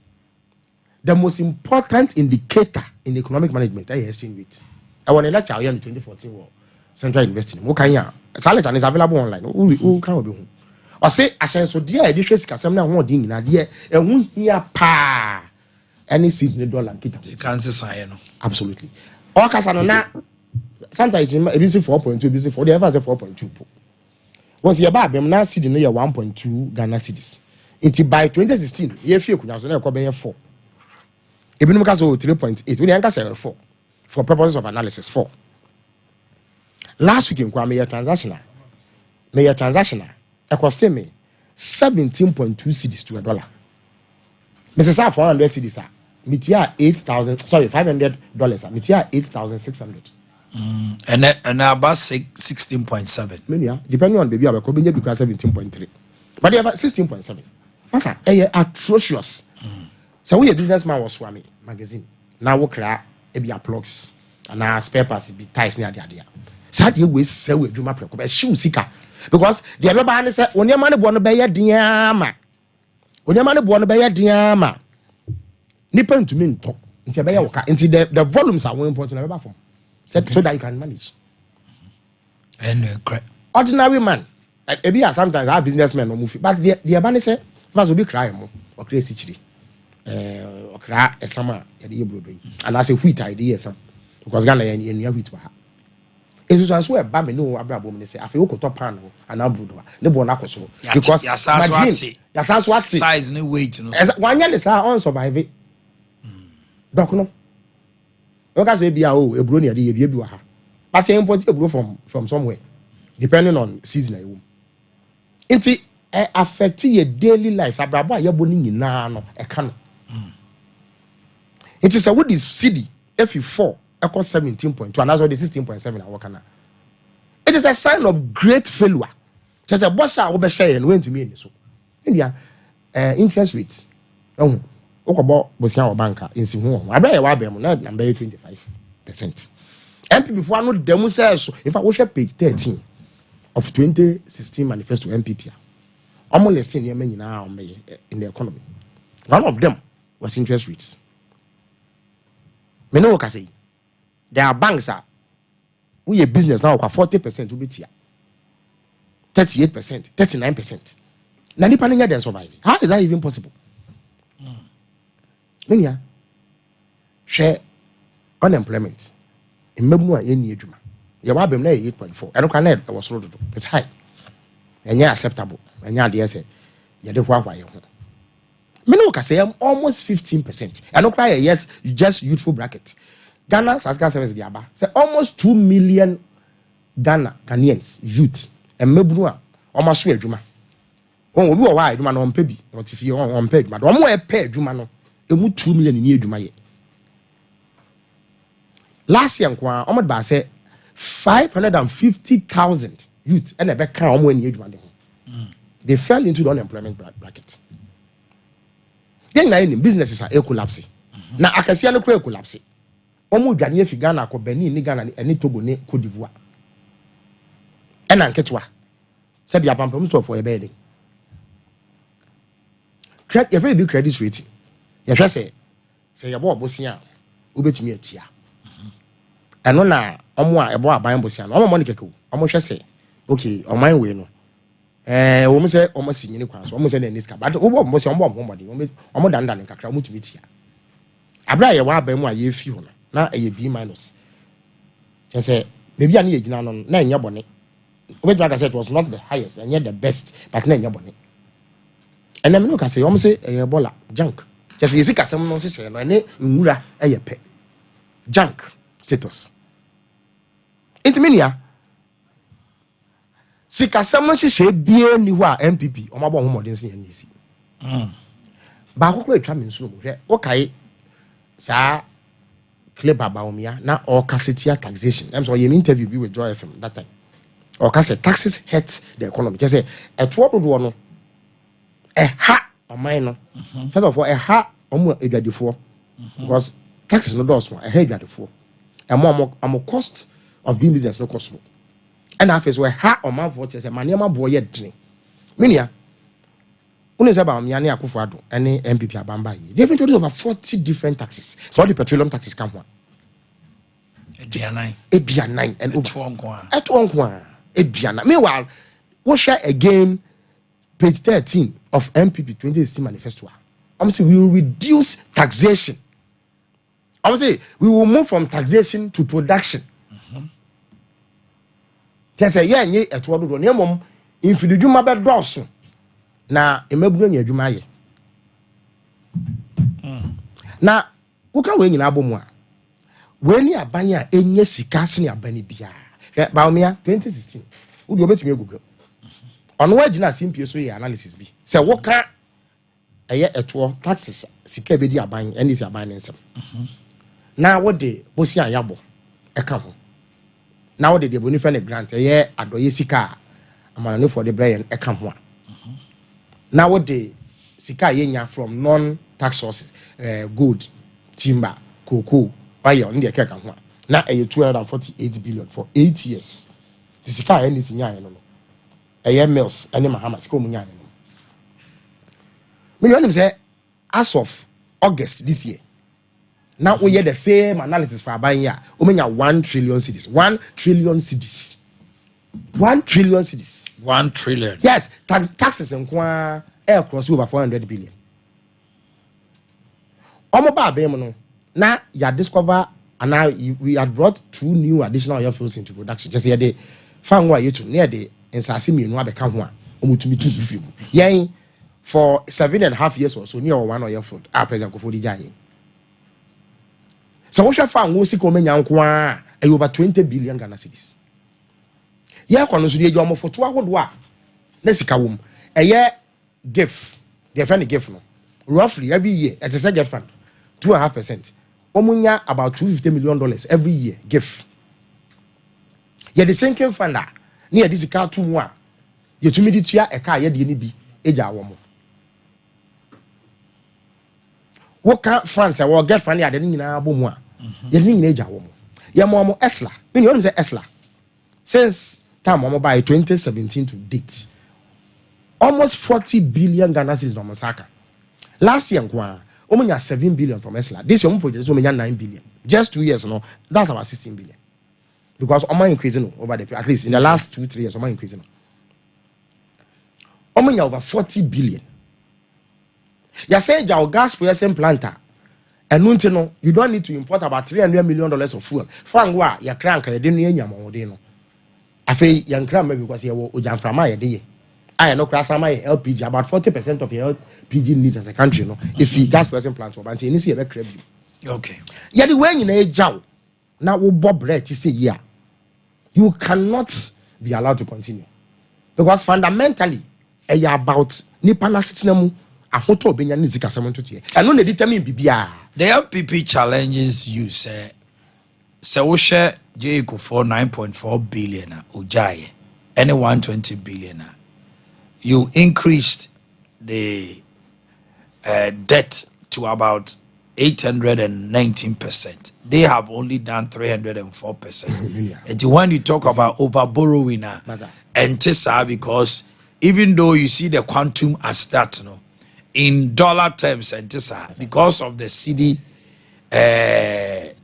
[SPEAKER 3] the most important indicator in economic management is exchange rate. I want to lecture in 2014 World Central Investing. What can you? Salary is available online. Who can be? Or say ashen so dear editions can some now one thing in a dear and who here pa any seed in the dollar kita.
[SPEAKER 2] You can't say no.
[SPEAKER 3] Absolutely. Or kasana sometimes it is 4.2, busy for the ever 4.2. Once you buy them now seed in the 1.2 Ghana cedis. Until by 2016, ye feel kunya so na ko be 4. Ebinom ka so 3.8. We dey say 4 for purposes of analysis 4. Last week in kwa me transactional. It cost me 17.2 cedis to $1. Me say 400 cedis ah. Me tia $500. Me tia 8,600.
[SPEAKER 2] And about 16.7.
[SPEAKER 3] Many depending on baby abeko be because 17.3. But they have 16.7. Masa atrocious. So we a businessman was swami magazine. Now we cry be plugs and our spare parts be ties near the idea. So you we sell with Juma Preko shoe seeker because the other man said when your money born by your diama. When your money born by your diama. Nippon to me talk into the volumes are more important than ever from so that you can manage.
[SPEAKER 2] And
[SPEAKER 3] ordinary man. Maybe sometimes our businessmen no move, but the man say must will be crying more or crazy chili. Or cry a summer at the broadway. And I say wheat idea some because Ghana and near wheat were. It was as well Bammy no Abraham say I feel top pan and Abroad. The Bonaco because your sounds what
[SPEAKER 2] size no weight.
[SPEAKER 3] 1 year is our own survive it. Docno. Okay, say be a brony at the Yabuha. But I import a brew from somewhere, depending on season. Inti affect your daily life. Abraba ya boni nyina no e ka no. It is a what is CD FE4 equal 17.2 and that's what the 16.7 I work on. It is a sign of great failure. Just a boss I will share and went to me in so. India interest rates. Oh, about Bosia banker in Simon. I bet I will not number 25%. MPP before I know them says if I watch page 13 of 2016 manifesto MPP. Almost less than year now in the economy. One of them was interest rates. Me know what I say. There are banks are we a business now 40% to be here. 38%, 39%. Now the panel then survive. How is that even possible? Mania share unemployment. In Mebu any juma. You have been 8.4. I don't connect was road. It's high. And yeah, acceptable. And yeah, dear say, you do why you Minoka say I'm almost 15%. I don't cry yet, just youthful bracket. Ghana Saska Service Diaba say almost 2 million Ghanaians youth and Mebua almost swear Juma. Oh, we are wide, man on Pebi, what if you on page, but one more pair Jumano, it 2 million in year Juma. Last year, Ahmad Ba said 550,000 youth and a back crown when you they fell into the unemployment bracket. Then businesses are collapsing. Now I can see no collapse. Omo dwane fi Ghana ko Benin ni Ghana ni Togo ni Cote d'Ivoire. E na nketwa. Se bia pampam so for e be dey. Credit very big credit rating. You hwe say ye bo obosia obetumi atia. Eno na omo a ebo aban bosia no omo mo ne keke omo hwe say okay oman we no omo say omo sinyini kwa so omo say na niska but obo bosia omo omo danda ne kakra omo tumi tia. Abra ye wa aban mu a ye fi ho no na a B minus. Just say maybe I need na nya bone. Like I said, it was not the highest and yet the best, but nya bone. And then look I say, say bola junk. Just you see kasem no say no ne nwura e pe. Junk status. It mean ya. Si kasem no hye bie ni ho a MPP o mabɔ ho modern se NDC. Ba ko atwa me nsu mo hwɛ. O kai sa Clay Babaomia na or cassetia taxation. I'm sorry, you interview with Joy FM that time. Or cassette taxes hurt the economy. Just say a 12 no a ha or minor. First of all, a ha or a before because taxes no doors a head before. And more cost of doing business no cost. And after where ha or man for just a maniama boy yet drink. Minia. Only about Miani Akufo-Addo and MPP Abamba. They've introduced over 40 different taxes. So all the petroleum taxes come one. Ebianai and at one. Meanwhile, we share again page 13 of MPP 2016 manifesto. I'm saying we will reduce taxation. I'm saying we will move from taxation to production. Just say yeah, at what do you mom if you do my bed also. Na emebunu nya adwuma ye na wo ka we nyina abomu a we ni aban a enye sika se ni aban bia Baomia 2016 wo di obetumi Google ono wa gina simpie so ye analysis bi se wo ka eye eto taxes sika be di aban eni si aban nsem na wo de bosi ayabo e ka ho na wo de boni fa ne grant eye adoye sika amana for the brain e ka ho a now what the sika yenya from non-tax sources, gold, timber, cocoa, oil, on the cake and one. Now a 248 billion for 8 years. The sika is in Yan. A year mills, and Mahamas come in Yan. Me say as of August this year. Now we hear the same analysis for buying year. We 1 trillion cedis. 1 trillion cedis. 1 trillion cedis.
[SPEAKER 2] 1 trillion.
[SPEAKER 3] Yes, taxes and air cross over 400 billion. No. Now you discover and now we had brought 2 new additional oil fields into production. Just here they found why you to near the Nsasimi no become one. Yeah, for 7.5 years or so near 1 oil field. Our president Kofodi Jai. So what you found was over 20 billion Ghana cedis. Yeah, kono for 2 hours. Let's see, a year gift. Their friend gift no. roughly every year, as a second fund, 2.5%. Omunya about $250 million every year. Give. Yet the sinking fund near this car 2-1. You to me a car yet the be eja woman. What can't France I will get funny at the Nina Bomwa. You need eja woman. Your mom Esla. When you say Esla. Since time by 2017 to date. Almost 40 billion Ghana cedis from Masaka. Last year, we had 7 billion from Esla. This year, we had 9 billion. Just 2 years, no, that's about 16 billion. Because Oman increasing over the at least in the last 2-3 years, Oman increasing. Oman over 40 billion. You say your gas processing planter, and you don't need to import about $300 million of fuel. Fangwa, your crank, you didn't hear your I feel young cram because you were Jamframa day. I know Krasama LPG about 40% of your LPG needs as a country. No, if you gas processing plant, but you see a crab. Okay. Yet the way in a jow now will Bob Red to say, yeah, you cannot be allowed to continue because fundamentally, about Nipana Sitinamu, a hoto Benya Nizika Saman to and only determine BBR.
[SPEAKER 2] The LPP challenges you say, so share Jayco for 9.4 billion, Ujaye, any 120 billion. You increased the debt to about 819%. They have only done 304%. And when you talk about over borrowing, and Tessa, because even though you see the quantum as that, no, in dollar terms, and Tessa, because of the CD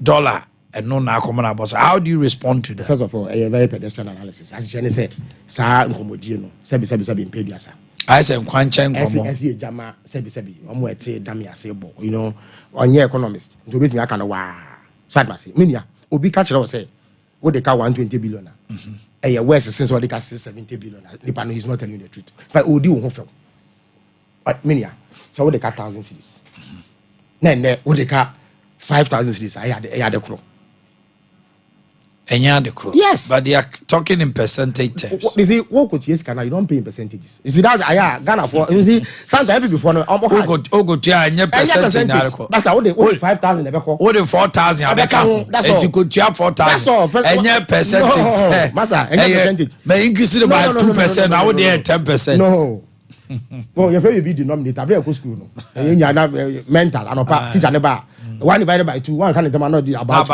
[SPEAKER 2] dollar. And no now common about. How do you respond to that?
[SPEAKER 3] First of all, a very pedestrian analysis. As Jenny said, Sa Nkomodino, Sebi in Pediasa.
[SPEAKER 2] I said, Quanchen,
[SPEAKER 3] as Jama, Sebi, Omwete, Damia Sebo, you know, on your economist. To meet me, I can wow. Sadmasi, Minia, Obi Catcher say, what they call 120 billion. A year worse since what they can say 70 billion. Nipano is not telling you the truth. If I would do Hofel. But Minia, so what they cut 1,000 cities. Then, what they cut 5,000 cities. I had a crow.
[SPEAKER 2] Yes, but they are talking in percentage terms.
[SPEAKER 3] You see, what could yes, you don't pay in percentages. You see, that's Ghana for. You see, sometimes before no,
[SPEAKER 2] go to a percentage.
[SPEAKER 3] That's how they 5,000.
[SPEAKER 2] What the 4,000? That's all. You could share 4,000. That's all. And percentage.
[SPEAKER 3] Massa, percentage.
[SPEAKER 2] May increase it by 2%. I would dare 10%.
[SPEAKER 3] No. Well, your very big denominator. Very good school. You know, mental. I know. Teacher never. 1 divided by 2. 1 can't do about.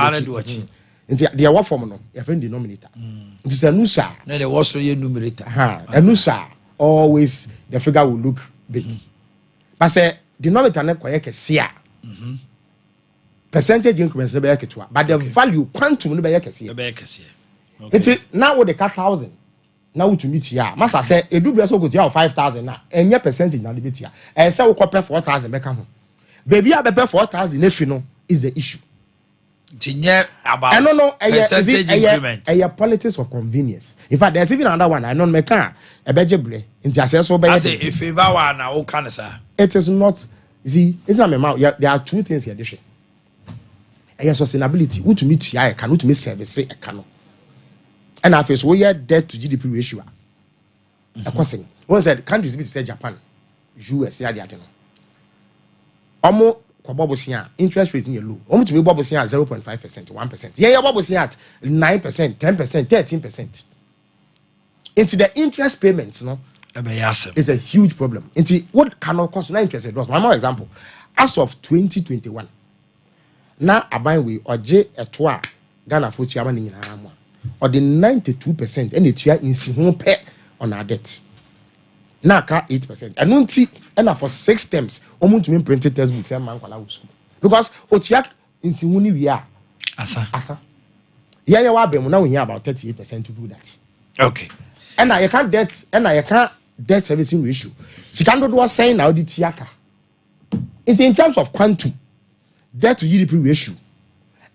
[SPEAKER 3] They are what form no your friend denominator. It is a nusa.
[SPEAKER 2] No, they also your numerator.
[SPEAKER 3] A nusa always the figure will look big. But say denominator na kwaya kesia. Percentage increments na be ketua, but the value quantum na be kesia.
[SPEAKER 2] Be kesia.
[SPEAKER 3] Okay. Now with the 1,000 now to meet here. Master say e do be so go to 5,000 na enye percentage na be tia. E say we copy 4,000 be ka ho. Baby a be 4,000 efi no is the issue.
[SPEAKER 2] About percentage increment.
[SPEAKER 3] A politics of convenience. In fact, there's even another one. I know mekan a bejeble. I
[SPEAKER 2] say if you one now can say
[SPEAKER 3] it is not. You see, it's not my mouth. There are two things here. This a sustainability. Who to meet here can to meet service a cano. And I face we debt to GDP ratio. A question. One said countries be say Japan, US, they are the interest rate near low. Almost to me, Bob 0.5%, 1%. Yeah, Bob was at 9%, 10%, 13%. Into the interest payments, no, is a huge problem. Into what cannot cost no interest rate. One more example. As of 2021, now a buy we or J a toa Ghana for chairman in Hamwa or the 92% and it's here in Sihon pay on our debt. Now, 8%. And non and for 6 terms, almost to printed textbooks and man school. Because Ochiak in Simuni we are. Asa. Yeah, you are now we hear about 38% to do that.
[SPEAKER 2] Okay.
[SPEAKER 3] And I can't debt servicing ratio. Sikando was saying now the Tiaka. It's in terms of quantum, debt to GDP ratio.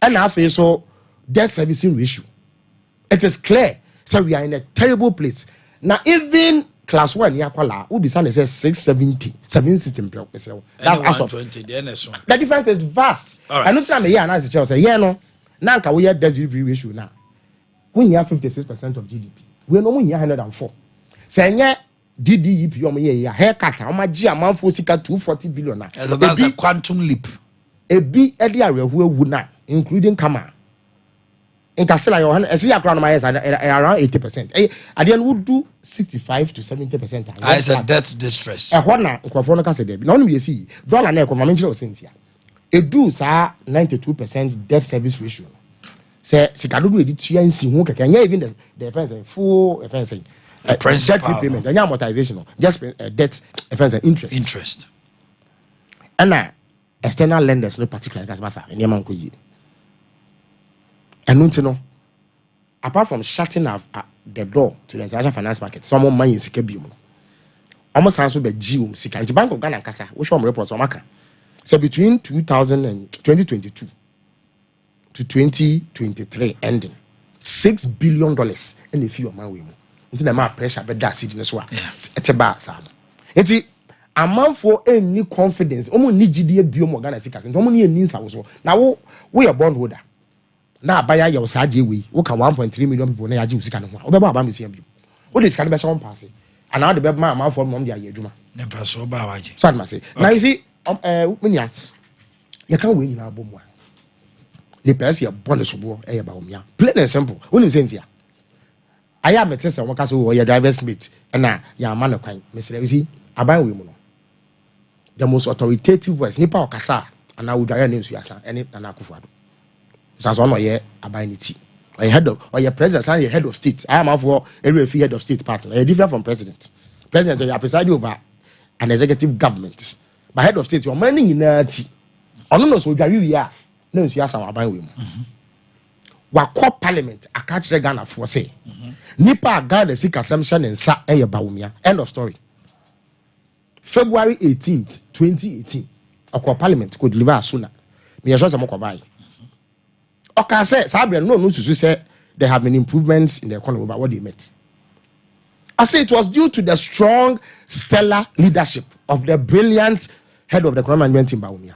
[SPEAKER 3] And I feel so debt servicing ratio. It is clear. So we are in a terrible place. Now, even Class 1 Yakwala will be signed as 670, 7 system. That's as of
[SPEAKER 2] 20.
[SPEAKER 3] The difference is vast.
[SPEAKER 2] Right.
[SPEAKER 3] And no time a year, and as the child say, yeah, no, now we have debt GDP ratio now. When you have 56% of GDP, we are no 104. Saying DDEP ye haircut omaji amanfo sika 240 billion na
[SPEAKER 2] that's a quantum leap
[SPEAKER 3] ebi edi arehu ewu na including Kama in Castilla Johan esi akra no mayes around 80%. Ade no would do 65 to 70%.
[SPEAKER 2] It's a debt distress.
[SPEAKER 3] Na nkofo no ka se debi na onu ye si dollar na ekonomi nchire osentia edu sa 92% debt service ratio. Say sikadodo edi tua nsi ho keke nya even the defense full defense debt repayment nya amortization just debt defense
[SPEAKER 2] interest
[SPEAKER 3] and external lenders no particularly that's massa any man ko yi enu no apart from shutting the door to the international finance market some more money sika bi mu almost also be gi sika nti Bank of Ghana kasa we show reports on maka so between 2022 to 2023 ending $6 billion in the few of my way mu nti na ma pressure be da city so a eteba sa enti amanfo any confidence omo ni gidie bio mo Ghana sika nti omo ni eni nsa wo so na wo your bond holder na abaya ya usa de we wo ka 1.3 million people na ya ji usika no ho obeba aba me siam bio wo de sika no be so pass and now the be ma amanfo mom de aye adwuma
[SPEAKER 2] ne pa so ba waje
[SPEAKER 3] so adma say now you see munya ya kan we nyina abom a the person ya bond so bo e ba omia plain and simple woni sentia aya mete se won ka so wo ya driver's mate na ya ma no kwan mesere see aban we mu no the most authoritative voice nipa okasa ana wudware na nsu asa ene na Akufo-Addo so no ye abanity or head of or your president and your head of state. I am for every head of state partner. You're different from president. President, you are presiding over an executive government. But head of state, you're manning in a tea. On no so we are no you ask our buying. Wako parliament, a catch Ghana for say. Nipa Ghana seek assumption and sa a baumia. End of story. February 18th, 2018. Our parliament could deliver sooner. Me assure some of okay, say Sabian no to say there have been improvements in the economy about what they met. I say it was due to the strong, stellar leadership of the brilliant head of the economic management team, Baumia.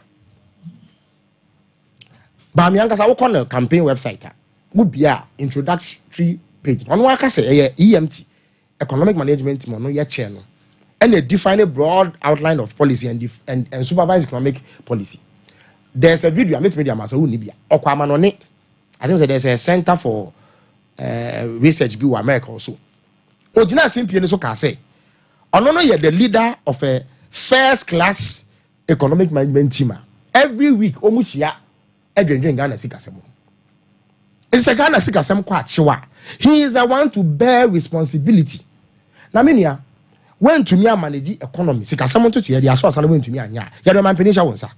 [SPEAKER 3] Baumia, because I work on the campaign website, would be a introductory page. On what I say, EMT, economic management team, no yet channel, and they define a broad outline of policy and supervise economic policy. There's a video I made media masa unibia. Okwamanone. I think there's a center for research in America also. Ojina simply so can say. Onono ye the leader of a first class economic management team. Every week omusia edwendwen Ghana sikasem. It's a Ghana sikasem kwa chiwa. He is the one to bear responsibility. Na menia when to me manage economy sikasem to ye dia so asana when to me anya. Ye do man penisha wonsa.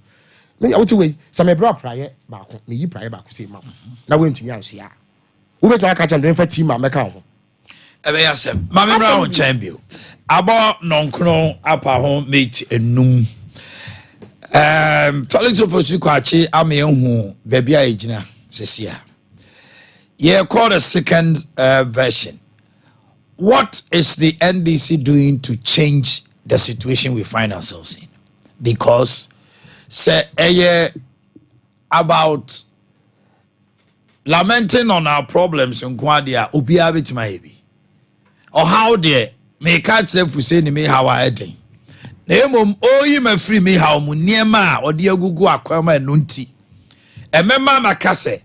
[SPEAKER 3] Me I way some bra prayer back me yi prayer back say ma na we ntumi anhia wo beto aka chan den fa team ameka ho
[SPEAKER 2] ebe ya se ma me bra ho champion abo nonkron apa ho mate enum Felix Ofosu kwachi ame hu baby a ejina sesia ye call the second version. What is the NDC doing to change the situation we find ourselves in? Because say about lamenting on our problems in Kwadia, Ubia bit my or how dear may catch them for saying me how I did. Name you may free me how Muniema or dear Gugu Aquama Nunti. A member Macase,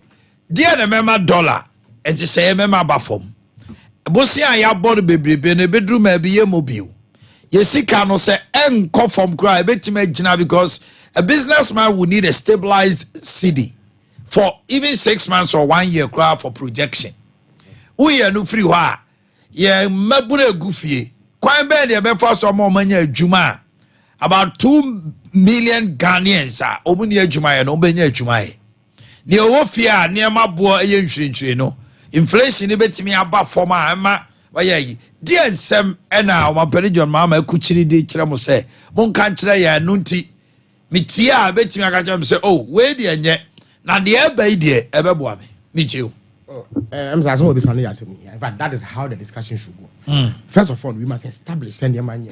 [SPEAKER 2] dear the member dollar, and just say a member bafom. Bosia ya body baby in a bedroom may be a mobile. Yes, see, cannot say, and come from cry, bet me because a businessman will need a stabilized CD for even 6 months or 1 year crowd for projection. We are no free wa. Yeah, mabure goofy. Quite bad, you for some more money, Juma. About 2 million Ghanaians are Omunia Juma and Obenya Juma. Near Wofia, near my boy, you know. Inflation, you bet me about for my ama. Why, dear Sam, and now my pedigon mamma, Kuchini de Tramo say, Bon country, ya nunti. Mitia bet me I can say, oh, where dear yet. Now the air baby, ever boy me. Meet you.
[SPEAKER 3] I'm saying what this one is. In fact, that is how the discussion should go. First of all, we must establish senior money.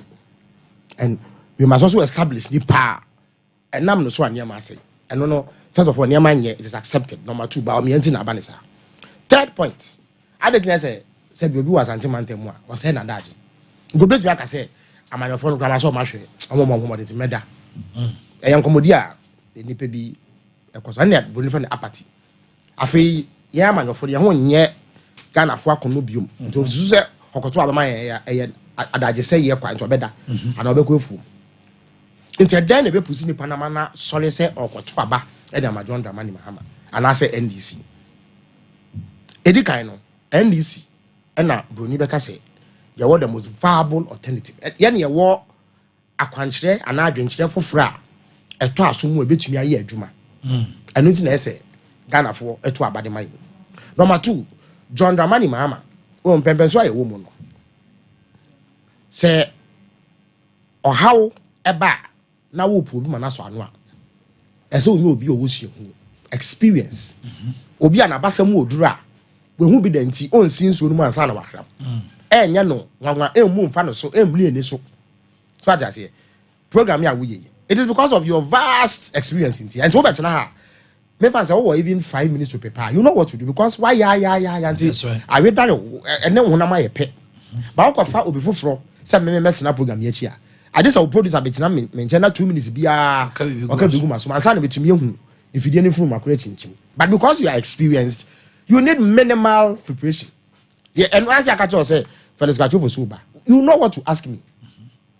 [SPEAKER 3] And we must also establish the power. And now, no one near my say. And no, first of all, near money it is accepted. Number 2, by me and Abanisa. Third point, I didn't say, we was anti-mantemwa, was saying a dodge. Go back to say, amanyɔfo no kra ma so ma hwe ɔmo de meda ɛyɛ nkomodi a nipa bi ɛkɔso ne bonifa ne apathy afei yɛ amanyɔfo de ho nyɛ Ghana fo akono biom nti osusu sɛ ɔkɔto abama ɛyɛ adagye sɛ yɛ kwa nti ɔbɛda ana ɔbɛkɔ efu nti ɛdan ne bɛpusi nipa na mana sɔre sɛ ɔkɔto aba ɛde ama John Dramani Mahama anaasɛ NDC edi kan no NDC ɛna broni bɛka sɛ yɛwɔ the most viable alternative yɛne yɛwɔ akwankyerɛ anaa adwenkyerɛ foforɔ a ɛtɔ aso mu ɛbɛtumi ayɛ adwuma ɛno nti na ɛsɛ Ghana fo ɛto aba de ma yi number 2 John Dramani Mahama o mpempen so ayɛ wɔ mu no sɛ ɔhaw ɛba na wo po bi ma na so ano a ɛsɛ onye obi owo sua hu experience obi a na basam oduru a we hu bi danti onsi nso no mu ansa na wahram ɛnyɛ no nwanwa emu mfa no so emli eni so so ajase program ya woye it is because of your vast experience in tea and so better na me fan say oh even 5 minutes to prepare you know what to do because why ya I read that and then wona ma ye pe ba ko fa obi foforo say me metina program ye chi a I just will produce a betina me nchena 2 minutes bia okay bigu ma so ansa na betumi ehu if you didn't from akure chinchin but because you are experienced you need minimal preparation yeah and as I catch you say Felix Gacho for Suba you know what to ask me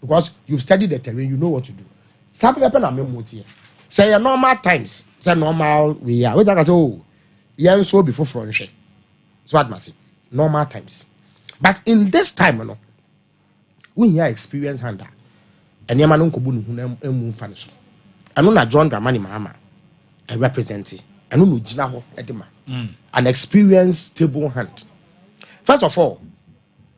[SPEAKER 3] because you've studied the terrain you know what to do some people na memo tie say normal times say normal we are we talk say oh yen so before front hwe so what must say normal times but in this time no we hear experience handa ene ma no nkobu nu hu emu mfa ne so eno na John Dramani Mahama a representative eno no gina ho edema an experienced table hand first of all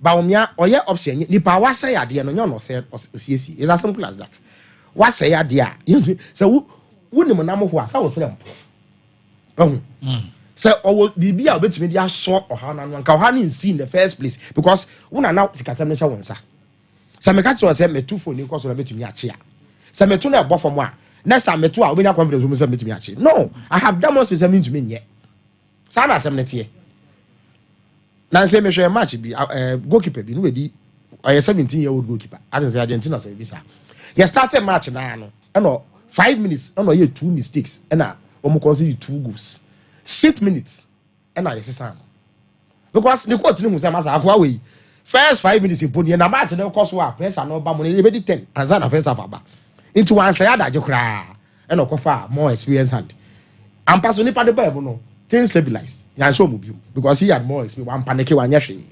[SPEAKER 3] baomia oye option nipa wa say ade no nyo no say osiesi is as simple as that wa say ade a say woni mo nam ho a say wo sere mpo say owo bibia obetumi dia so oha na no nka oha ni in the first place because wona na sikasem ne hye wonsa say me ka tro say me tu phone ni koso na betumi ache a say me tu na ebo fom a next time me tu a obenya confidence mo say betumi ache no I have demonstrated say me ntumi nye say na asem ne tie na say me hwe match bi goalkeeper bi no wedi 17-year-old goalkeeper I say Argentina say bi sa you started match na no no 5 minutes no you 2 mistakes na omo concede 2 goals 6 minutes na yes say because the court ni mu say masa akwa we first 5 minutes imponi na match na cost wa pressure no ba mo e be 10 anza na first half aba into one say adaje kra na okofa more experience hand and pass ni pa de ba no things stabilized yan show mu bi because he had more experience one panic one hwe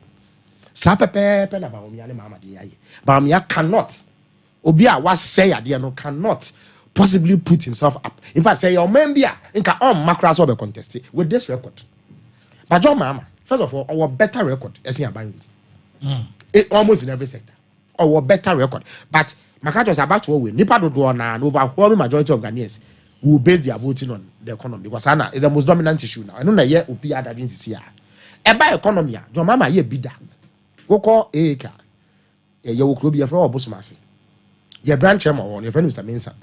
[SPEAKER 3] sa pepe na ba omi ane mama de yaye ba omi cannot obi a wa say ade no cannot possibly put himself up in fact say your man bia nka on macra so be contest with this record but John Mahama first of all our better record esin aban almost in every sector our better record but Makato was about to win nipa do na overwhelming majority of Ghanaians will base their voting on the economy because Anna is the most dominant issue now. I know na ye opi ada bin sisi a. E ba economy a, John Mahama ye bida. Wo call eka. Ye wo kro bi ye fra obosomase. Ye branch chairman won, your friend Mr. Mensa.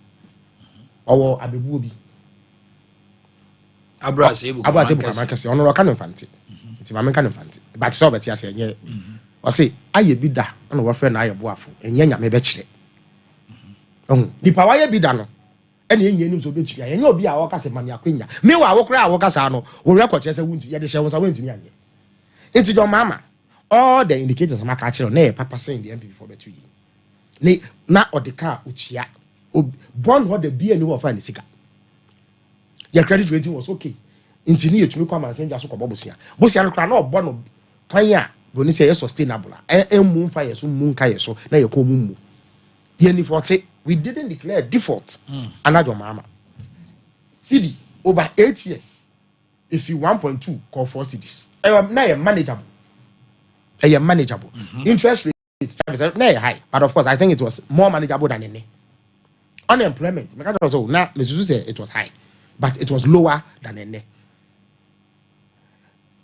[SPEAKER 3] Owo abebu obi.
[SPEAKER 2] Abrase ebu
[SPEAKER 3] Makase. Ono ka no fante. Ti ma menka no fante. But so beti ase enye. O say aye bida, ono wo friend na aye boafo. Enye nyame be kire. Di pa wa ye bida no. And yen so betu ya yen obi a wo kase mami akwenya me wa wo kra a wo kasa no wo record chese wuntu ye de hye won sa wuntu anye enti John Mahama all the indicators am aka kire na papa saying the MP before betu yi ne na odeka otua born what the be any wo fa ni sika your credit rating was okay enti ni yetumi kwa mansen ja so ko bosia no kra na obo no pan a boni say sustainable emu fa yeso mu nka yeso na ye ko mu ye ni 40 we didn't declare default. And John Mahama. CD over 8 years. If you 1.2 call 4 cities. Now you're manageable. You're manageable. Interest rate 5%. Now high. But of course, I think it was more manageable than any. Unemployment. Also, now Mrs. say it was high. But it was lower than any.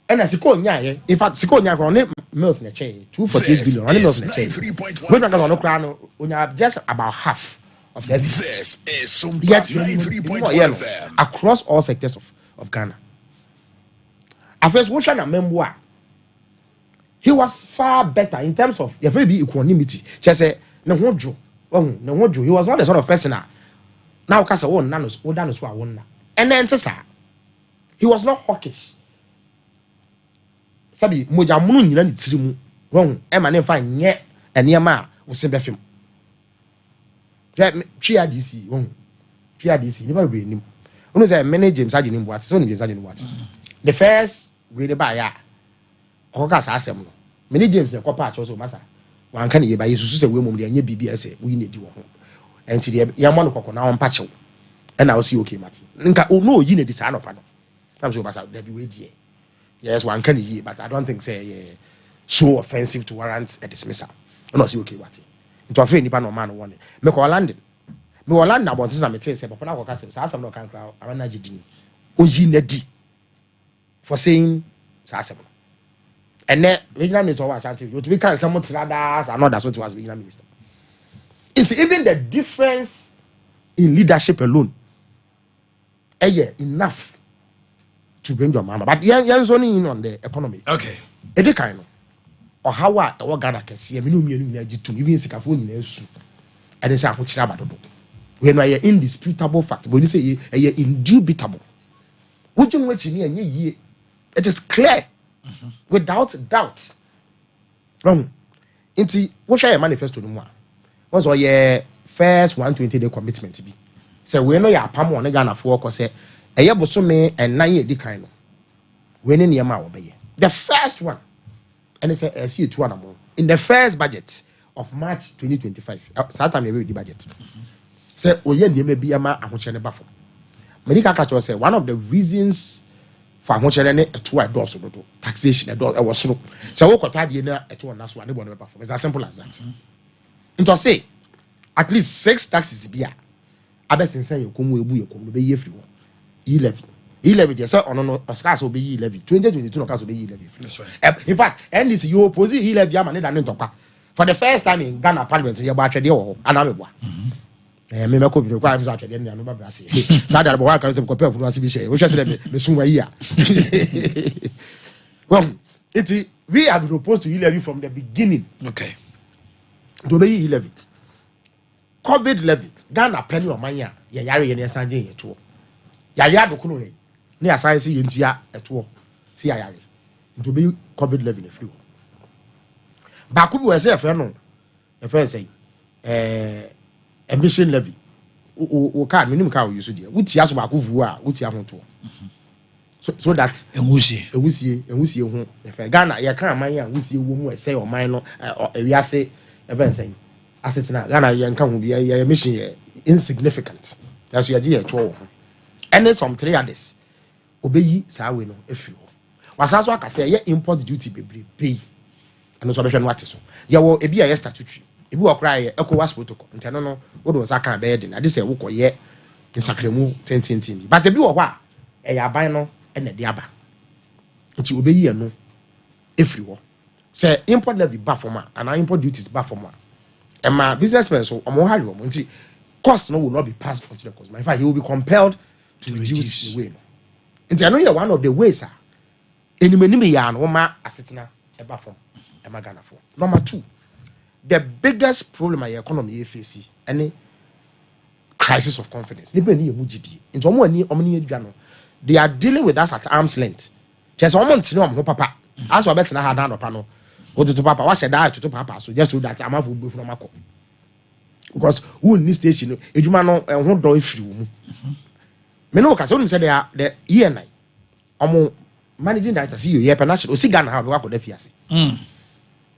[SPEAKER 3] And as you in fact, Sikonya on mills in a chain, 248 billion, on mills in a chain. We're not going to crown when you have just about half of the
[SPEAKER 4] This is Sompa 93.1
[SPEAKER 3] across all sectors of Ghana. At first, Woshan memoir, he was far better in terms of very big equanimity. Just say ne ho dwo he was not the sort of person now kasa won nanos wo da no so a won na ente sa he was not hawkish sabi moja munu nyina ni tirimu won e ma ne fa nye enema a wo se befim twa DC won twa DC ni ba be nim onu say manage James Aje nim what so ni James Aje nim what the first we dey buy ya o ka sa asem no manage James ne ko pa cho so masa wan ka ne ye ba yesusu se we mum de anya bibia se we ne di wo ho enti de ya mo no kokko na on pa chew e na wo si okay mati nka o no yi ne di sa no pa no am so masa da bi we die yes wan ka ne yi but I don't think say so offensive to warrant a dismissal no si okay what nti afre nipa no man won me ko London abonte na me tell say papa na ko ka say sa asem no kan kra amana gidin o yi na di for saying sa asem no ene regional minister wa Ashanti you to be kan some tradas and others what was regional minister it's even the difference in leadership alone enough to bring your mama but yan zoning in on the economy
[SPEAKER 2] okay
[SPEAKER 3] ede kan no or how e wo Ghana kese me no mienu na gitum even sikafo nyina esu ene say ahokyira badodo we no ye indisputable fact but you say ye indubitable which in which ni anye yie it is clear without doubt wrong inti wo hwa ye manifesto no mu a won so ye first 120 day commitment bi say we no ya apam on Ghana fo ko say eye bosome enan ye di kan no we ne niam a wo be ye the first one and it's a see two animal in the first budget of March 2025 that time we read the budget say oye niam bi ama ahoche ne bafo medical catch say one of the reasons for ahoche ne eto a do so do taxation e do e wo soro say wo kota de na eto na so ane bo no bafo it's as simple as that into say at least 6 taxes bia abesin say yekomu ebu yekomu be ye free E11 just on no Oscar so be E11 2022 no so be E11 in fact and this you oppose E11 am na ntokwa for the first time in Ghana parliament ye ba atwede wo anameboa me meko bi kwa am so atwede ne no ba brase sa da bo wa kan se ko pe fu ase bi she wo hwese de me sunwa yi a well we have been opposed to E11 from the beginning
[SPEAKER 2] okay
[SPEAKER 3] to be E11 COVID levy Ghana penny o manya ye yare ye ne sanje ye to yare adokunu ye ne asan si ye ntua eto si yare to be COVID levy ne free ba ku bi we say e fe say emission levy o ka minim ka o use dia wutia so ba ku vu a wutia ho to so that
[SPEAKER 2] enwusie
[SPEAKER 3] hu e fe Ghana ye kan aman ya wusie wo mu e say o man no e ase e fe say asetina Ghana ye nka hu bi ye emission ye insignificant that's you dey to and some 3 others obeyi saa we no efiri ho wasaso aka say ye import duty bebre pay and so be hwe no ate so ye wo ebi ye statutory ebi wo kra ye ECOWAS protocol ntano no wo do nsa kan be ye den ade say wo koye nsakremu tententin but ebi wo ho a e ya ban no e na de aba nti obeyi ye no efiri ho say import levy ba for ma and import duties ba for ma e ma businessmen so omo ha yo mo nti cost no will not be passed on to the customer. In fact, he will be compelled to reduce the way. And I know you're one of the ways, any yan woma asetina eba from Ghana for. Number 2, the biggest problem in economy face any crisis of confidence. They are dealing with us at arm's length. Just one month, no papa. As I bet na had no panel. Go to papa, what said I to papa? So just so that I'm have to from Mako. Because who in this station, ejuma no ho do ifiri mu. Me no ka so nim say the year nine. Omo managing director see you here national. O si Ghana ha be kwa da fiase.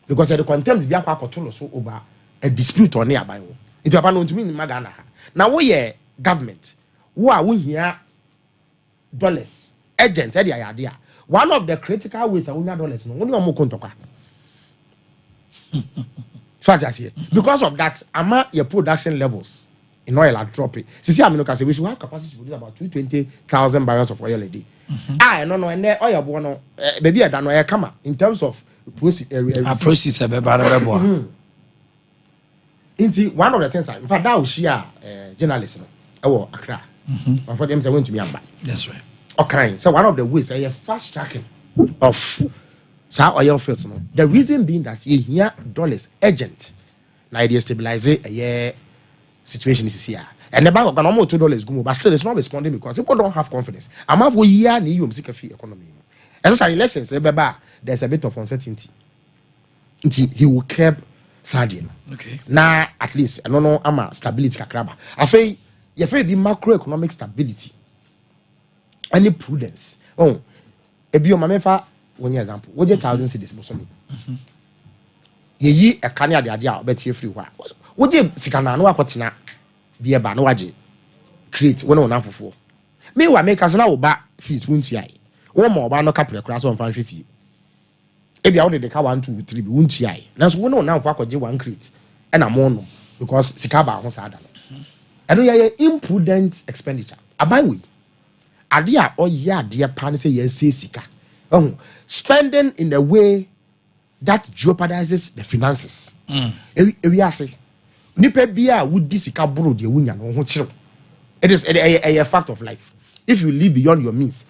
[SPEAKER 3] Because the contempt bi akwa akotolo so over a dispute on nearby. Into papa no ntumi ni Ghana ha. Na wo ye government. Wo a wo hia dollars agent e dey ayade a. One of the critical ways that we need dollars no. Wo ni omo kontokwa. Because of that, your production levels in oil are dropping. See, I mean, we should have capacity to produce about 220,000 barrels of oil a day. No, and then oil bono, maybe I don't know, come in terms of process. Into one of the things, in fact, that was share journalism. Oh, Accra. For them, they went to me.
[SPEAKER 2] That's right.
[SPEAKER 3] Okay, so one of the ways, fast tracking of oil fields. The reason being that you hear dollars agent. na dey stabilize a situation is here. And the bank of Ghana $2 go, but still it's not responding because people don't have confidence. I'm have a year ni you music fee economy. And so elections there's a bit of uncertainty. He will curb Sardine.
[SPEAKER 2] Okay.
[SPEAKER 3] Now at least I don't know ama stability kakraba. I say you afraid be macroeconomic stability. Any prudence. Oh, a bio mamefa one example. What 1,000 cities bosomi. Ye a kanya de adia bet ye free wa. What ye sikana no akotina be a ba no waje create one on for. Meanwhile make us now ba fees wunti ai. One more ba no couple class on fan fee. Ebi how the car 1 2 3 be wunti ai. Now so one now for akwaje one create. And I'm on because sikaba ho sada no. And we imprudent expenditure. Abai we. Adia or ya dear pan say yes sika. Spending in a way that jeopardizes the finances. We are say nipa bia would disika bro de wunya no ho chiro. It is a fact of life. If you live beyond your means,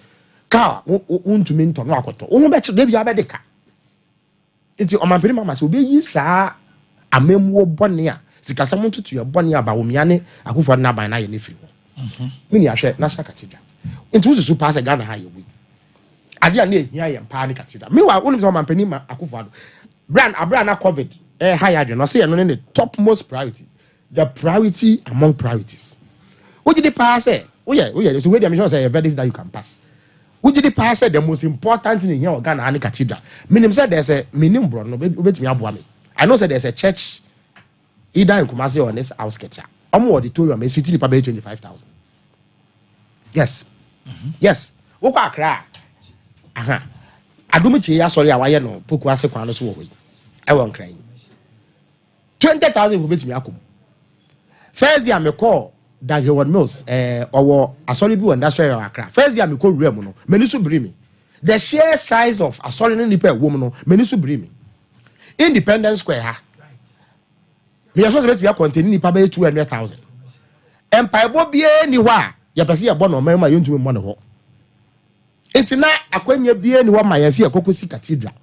[SPEAKER 3] car won't mean to no akoto. Wo be chiro bia be de ka. Enti o mampeni mama se obi yi saa amemwo bone a sika sam ntutu ye bone aba wo miane akufo na ban na ye ne firi ho. Mini ahwe na saka tidwa. Enti wo susu pass Ghana ha ye we. Ade a na ehia ye mpa ne katida. Meanwhile wonim so mampeni ma akufo ado. Brand na COVID high adrian no say no the topmost priority. The priority among priorities. What did the pass say? Oh yeah, so wait, I'm sure say a verdict that you can pass. What did the pass say the most important thing in here Ghana and cathedral? Meaning said there's a minimum bro no wait me abuame. I know said there's a church either in Kumasi or this outskirts. Auditorium a city probably 25,000. Yes. Yes. Okwa Accra. Aha. Adumichi ya sorry awaye no poku ase kwan no so wo we. I won crying. 20,000 for betimi akom. First year me call that Howard Mills or Asori bu industrial Accra. First year me call rem no meni so bring me. The sheer size of Asori no nipa wo no meni so bring me. Independence Square ha. Me so betimi contain nipa be 200,000. Empire bo bie ni ho a ye pese ye bo no mema ye ntumi mo ne ho. Etina akwanya bie ni ho ma ye se ekokosi cathedral.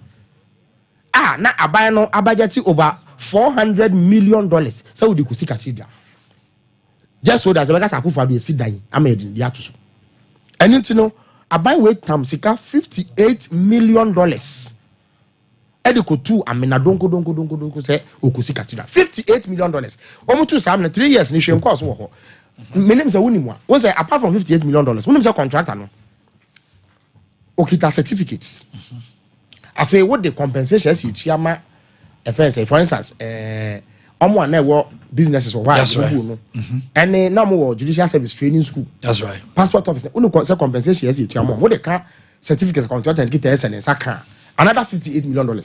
[SPEAKER 3] Na aban no abajeti over $400 million so we could see cathedral. Just so that the beggars akufa do sit down amedin dia to so. And you know aban wait tam sika $58 million. Ediko 2 amena donko say okusi cathedral. $58 million. Omo tu sam na 3 years ni hwem course wo ho. Menim say wonimu a. Won say apart from $58 million, wonim say contractor no. Okita certificates. Afi what the compensations you chiama for instance omo na wo businesses or why no and na mo judicial service training school. That's right. Passport office unu say compensation you chiama mo de ka certificate contract and get SNS aka another $58 million.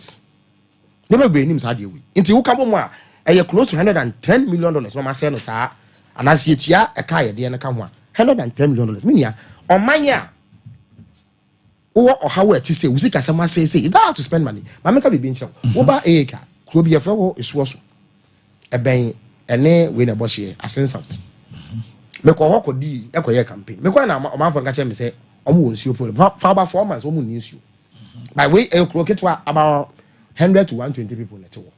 [SPEAKER 3] Never be nim sa de we nti wo ka mo a close to $110 million no ma say no sa anase tua e ka ye de na ka ho $110 million minia omanya or how it is say we say is that how to spend money ma make be bincho wo ba eka kro bi efra wo esuoso e ben ene we na bohye asensant me ko ho kodi e ko ye campaign me ko na ma fo nka che me say omo wo nsuo problem fa ba 4 months omo ni nsuo by way e kro ketwa about 100 to 120 people net wo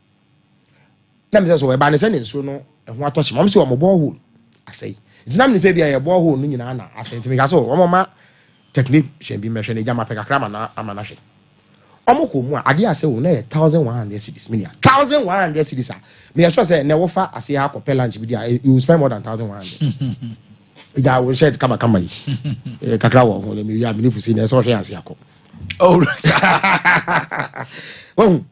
[SPEAKER 3] na me say so we ba ne say nsuo no e ho atochi ma me say omo borehole asai it's na me say bia ye borehole no nyina na asai me ka so omo ma technique shen bi mehwe ne jama peka krama na amana hwe omoko mu a ade ase wo na 1,100 cedis minia 1,100 cedis a me sure say na wo fa ase ha ko pelanch bi dia you spend more than 1,100 ida wo shed kama yi kakra wo ho le me ya me ni fusi na so hwe ase akọ oh well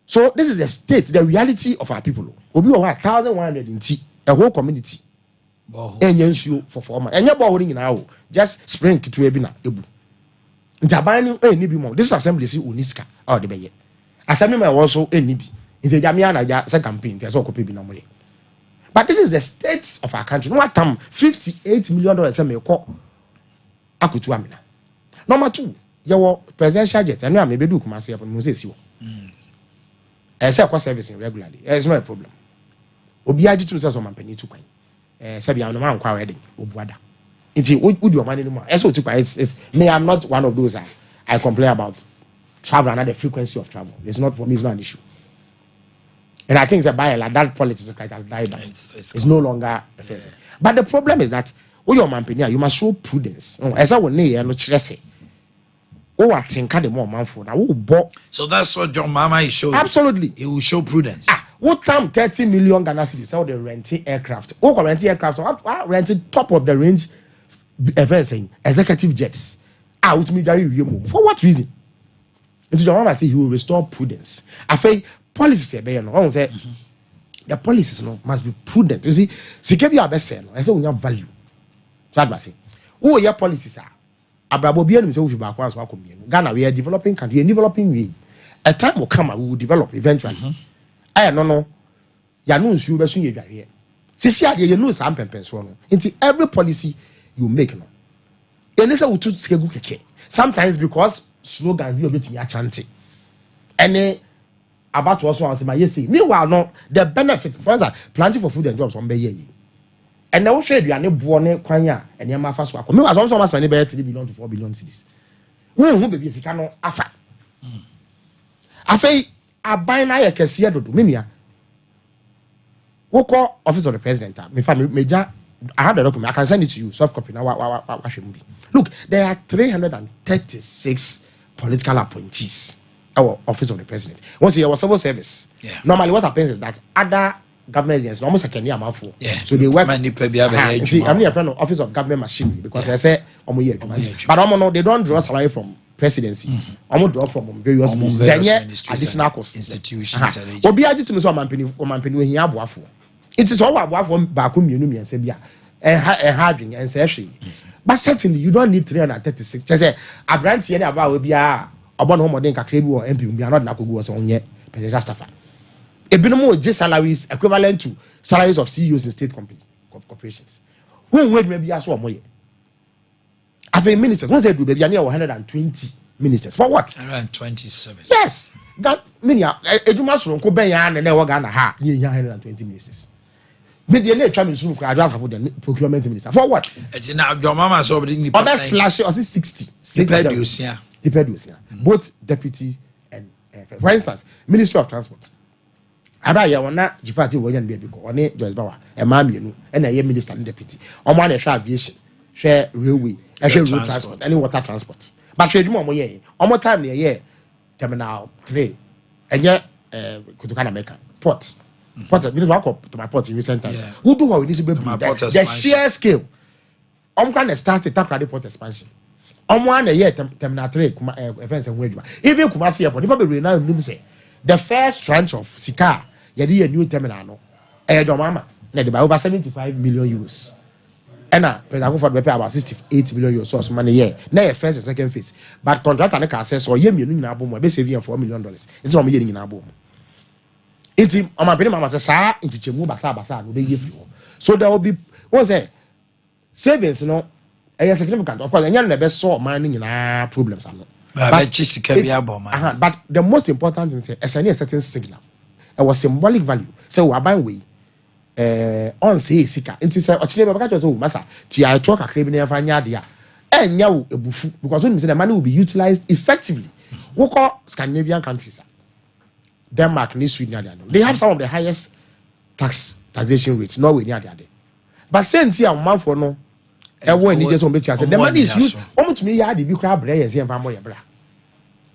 [SPEAKER 3] so this is the state the reality of our people obi wo 1,100 inti a whole community enyansuo for forma enya bo hori nyina wo just spring kitu ebi na ebu ntaban ni bi mo this assembly si uniska all de beye assembly ma wo so eni bi nze jamia na ja se campaign te so kope bi na mo le but this is the state of our country no what time $58 million say me ko akutu amina number 2 ye wo presidential jet anu am ebedu kuma se mo se si wo say kwa servicing regularly it's not a problem obi agi tu say so mampani tu kwan sabi am no man kwa wedding obuada nti udi o mani no ma eso tu kwa it's me I'm not one of those I complain about travel and the frequency of travel. It's not for me, it's not an issue. And I think it's a by like that politics has died down. It's no longer effective. But the problem is that when you're man, you must show prudence. As I will near no stress. Oh, I think the more manful.
[SPEAKER 2] So that's what John Mama is showing.
[SPEAKER 3] Absolutely.
[SPEAKER 2] He will show prudence.
[SPEAKER 3] What time 30 million Ghana cedis sell the renting aircraft? Oh, renting aircraft, renting top of the range executive jets. Out me for what reason? And so John Mama say he will restore prudence. I say policies the policies must be prudent. You see, security are best I say we have value. So I say, oh yeah, policies are. Abrabo bi enum say we should back once Ghana we are developing country, in developing way. A time will come and we will develop eventually. No. Ya no nsu be so ye dware. Sisi ade ye no sam pempen so no. Until every policy you make no. Ene say we to skegu keke. Sometimes because slogan bi obetumi a chante. Ene about also answer my yes. Meanwhile no the benefit for instance planting for food and jobs on be ye. And now share aduane bo ne kwan a ene ma fa so akọ. Meanwhile some must spend be 3 billion to 4 billion cedis. We hu be sika no afa. Afei aban na ye kese dodo menua. Woko office of the president. Major I have the document. I can send it to you soft copy now. Look, there are 336 political appointees. Our office of the president. Once you have civil service.
[SPEAKER 2] Yeah.
[SPEAKER 3] Normally, what happens is that other government agencies almost like any amount for.
[SPEAKER 2] Yeah.
[SPEAKER 3] So they work.
[SPEAKER 2] See,
[SPEAKER 3] I'm a friend of office of government machinery because I say but they don't draw salary from presidency. Draw from various additional costs.
[SPEAKER 2] Institutions.
[SPEAKER 3] Obi aji to me so omanpeni here aboafo. It is all aboafo baako mienu miense bia. Harding and say but certainly you don't need 336. Just say abrantie na aba obi a obo no modern kakra bi or MP bi anod na kogu so onye presidential staffer. Ebinom je salaries equivalent to salaries of CEOs in state corporations. When we be aso omoye. Ave ministers, once they do baby near 120 ministers. For what?
[SPEAKER 2] 127.
[SPEAKER 3] Yes. That mean eduma so nko ben ya na wo Ghana ha, ye 120 ministers. Media na twa me so nko adwa for the procurement minister. For what?
[SPEAKER 2] It's now your mama so be
[SPEAKER 3] other slash or 60. Both deputy and for instance, Ministry of Transport. Aba ya wona jifati wo yan be bi ko one Joyce Bawa e ma mienu e na ye minister and deputy. Omo na hwe aviation, hwe railway, hwe road transport, and water transport. But hwe dwuma omo ye. Omo time na ye terminal 3. Enye kutoka na America port. Port because walk up to my port in recent times. Who do what we need to be the sheer scale. Omo kan start Takrade port expansion. Omo na ye terminal 3 kuma events and wedwa. Even Kumasi airport, people be now nim say the first tranche of Sika yedi a new terminal no Mama na by over 75 million euros. And President Akufo be pay about 68 million euros so money here. Na first and second phase. But contractor na ka say so ye mienu nyina abom be save $4 million. It's no me ye nyina abom. Iti Omanhene mama say sa nchichemu basa no be ye free. So there will be what say savings no significant. Of course enya na be so man nyina problems ano. But the most important thing is a certain signal. It was symbolic value. So we are buying way on say sika. It is a chile baka so masa. To I talk a criminal fanya dia. Enya ebufu because when the money will be utilized effectively. We call Scandinavian countries. Denmark, Sweden, they have some of the highest taxation rates. Norway near there. But since here man for no. The money is used almost me ya the big crab bread and family bra.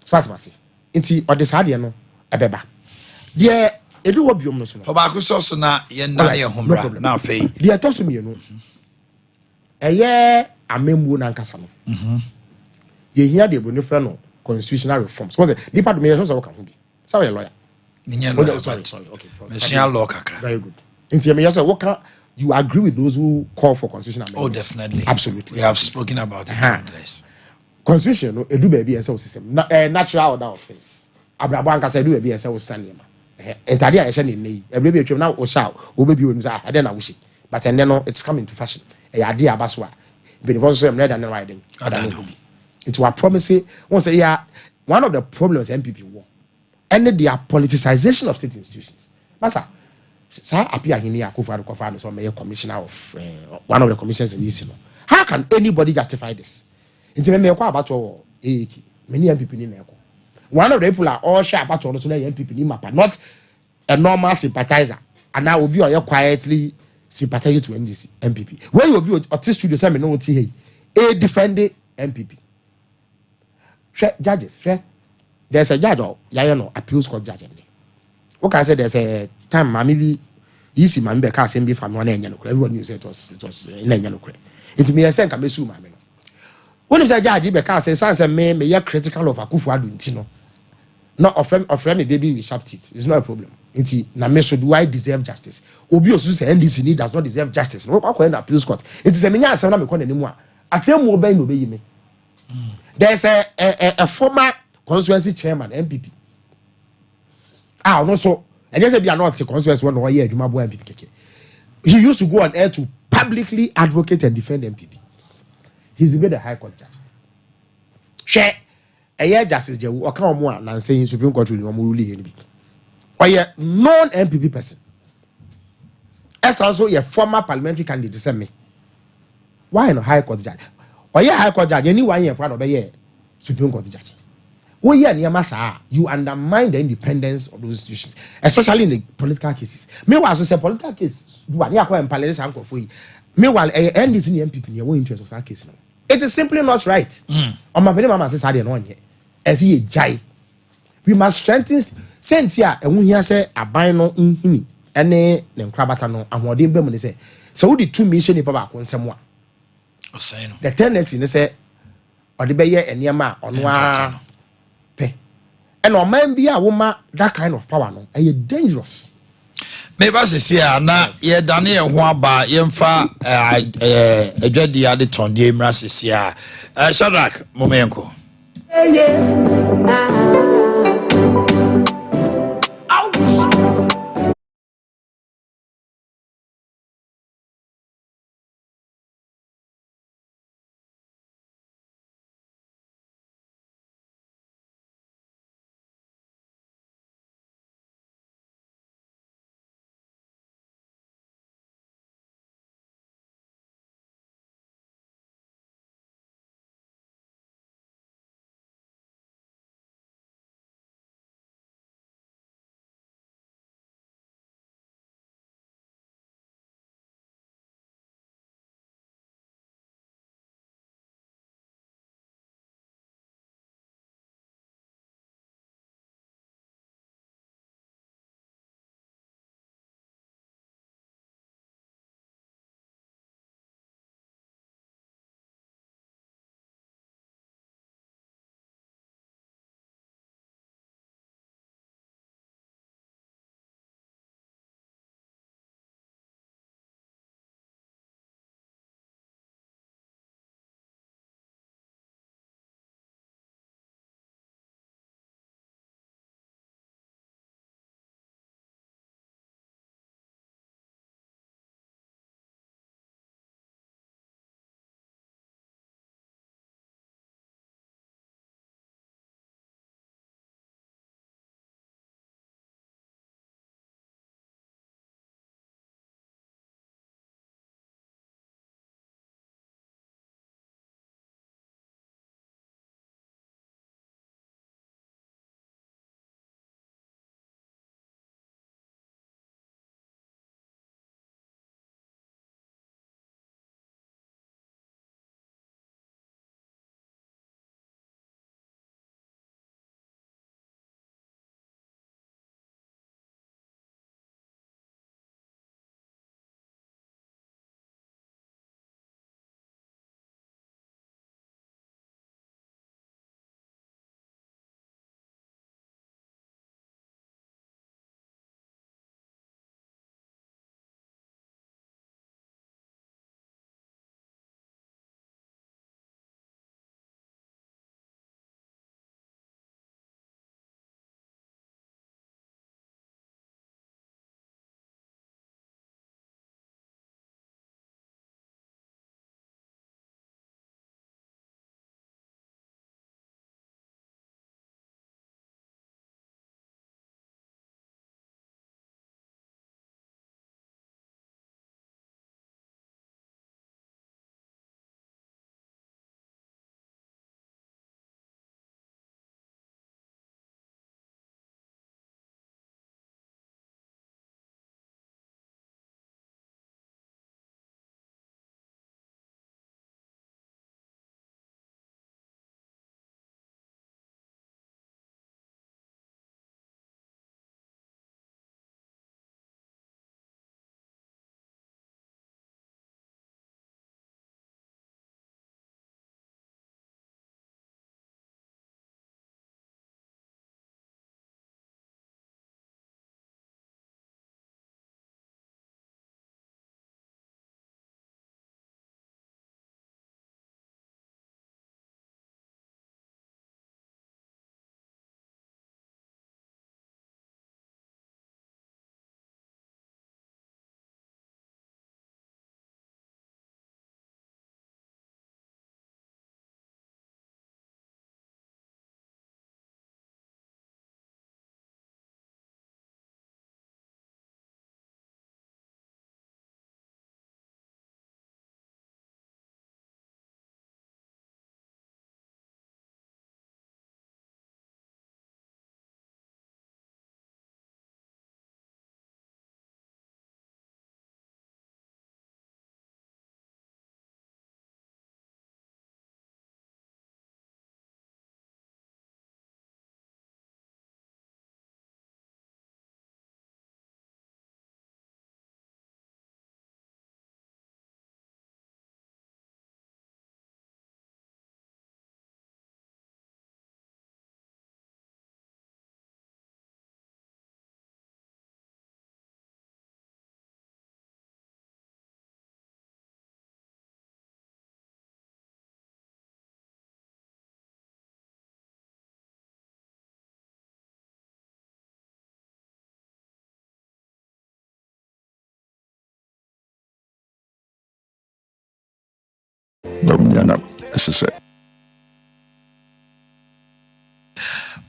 [SPEAKER 3] So what was it? Inti or this hard no ebeba. There edu obiom no so.
[SPEAKER 2] Obako so na ye na ye homra na afei.
[SPEAKER 3] There to so me no. Eye amembu na nkasa no. Ye hia de bonu fra no constitutional reforms. Because the department so ka ho bi. Say we lawyer.
[SPEAKER 2] Ninya lawyer.
[SPEAKER 3] Sorry. Okay.
[SPEAKER 2] Machine law kakra.
[SPEAKER 3] Very good. Inti me say what can you agree with those who call for constitutional amendments?
[SPEAKER 2] Oh, definitely.
[SPEAKER 3] Absolutely.
[SPEAKER 2] We have spoken about it.
[SPEAKER 3] Constitution, no, edu baby SL system. Natural order of things. Abrabo anka say edu baby SL sanema. Entade a yeshe ne nei. Every baby twem na o sha, o baby wonu say ade na wo shi. But and then it's coming to fashion. E ade abaso a. Benefo so am than riding. It was promising one say yeah, one of the problems MPP war. And their politicization of state institutions. Masa Sir Apia Hini Akufo Addo so may commissioner of one of the commissions in this. How can anybody justify this? Inti me kwa abato many MPP ni na one of the people are all sure about so na MPP ni mapa not a normal sympathizer and now will be or quietly sympathize to NDC MPP. When you be at studio say me no hey a defend MPP. Judges, there's a judge or no appeals court judge. Okay, I said there's a time maybe easy man be cast be from one end. Everyone knew it was in end. It me a sense can be sue mammy. When you say judge be cast say me critical of Akufo-Addo ntino. Not of me baby we sharp teeth. It's not a problem. Inti na me should do I deserve justice. Obi osu say NDC need does not deserve justice. No kwa na appeals court. It is a menya asem na me kwa anymore. Atem mo be no be me. There's a former constituency chairman MPP. Ah no so and yes be not constituency one or year adwuma bo MPP keke. He used to go on air to publicly advocate and defend MPP. He's been the high court judge. Share justice je o kan omo na say Supreme Court rule omo rule here bi. Oye non MPP person. As also a former parliamentary candidate say me. Why no high court judge? Oye high court judge any 1 year for no be Supreme Court judge. Oh yeah, you undermine the independence of those institutions, especially in the political cases. Meanwhile, so say political case, you are near and palace uncle for you. Meanwhile, NDC and MPP in your own interest of that case. It is simply not right. On my mama says I didn't know yet. As he a jai. We must strengthen Sentia and when you say a bino in him and then crabatano and what they say. So the 2 mission in Papa on someone. The tendency they say or the bayer and Yama on one pay. And on man be a woman that kind of power no are dangerous.
[SPEAKER 2] Maybe as here na ye Daniel ho aba yemfa adwadi ade tonde mra sisia Shadrack momenko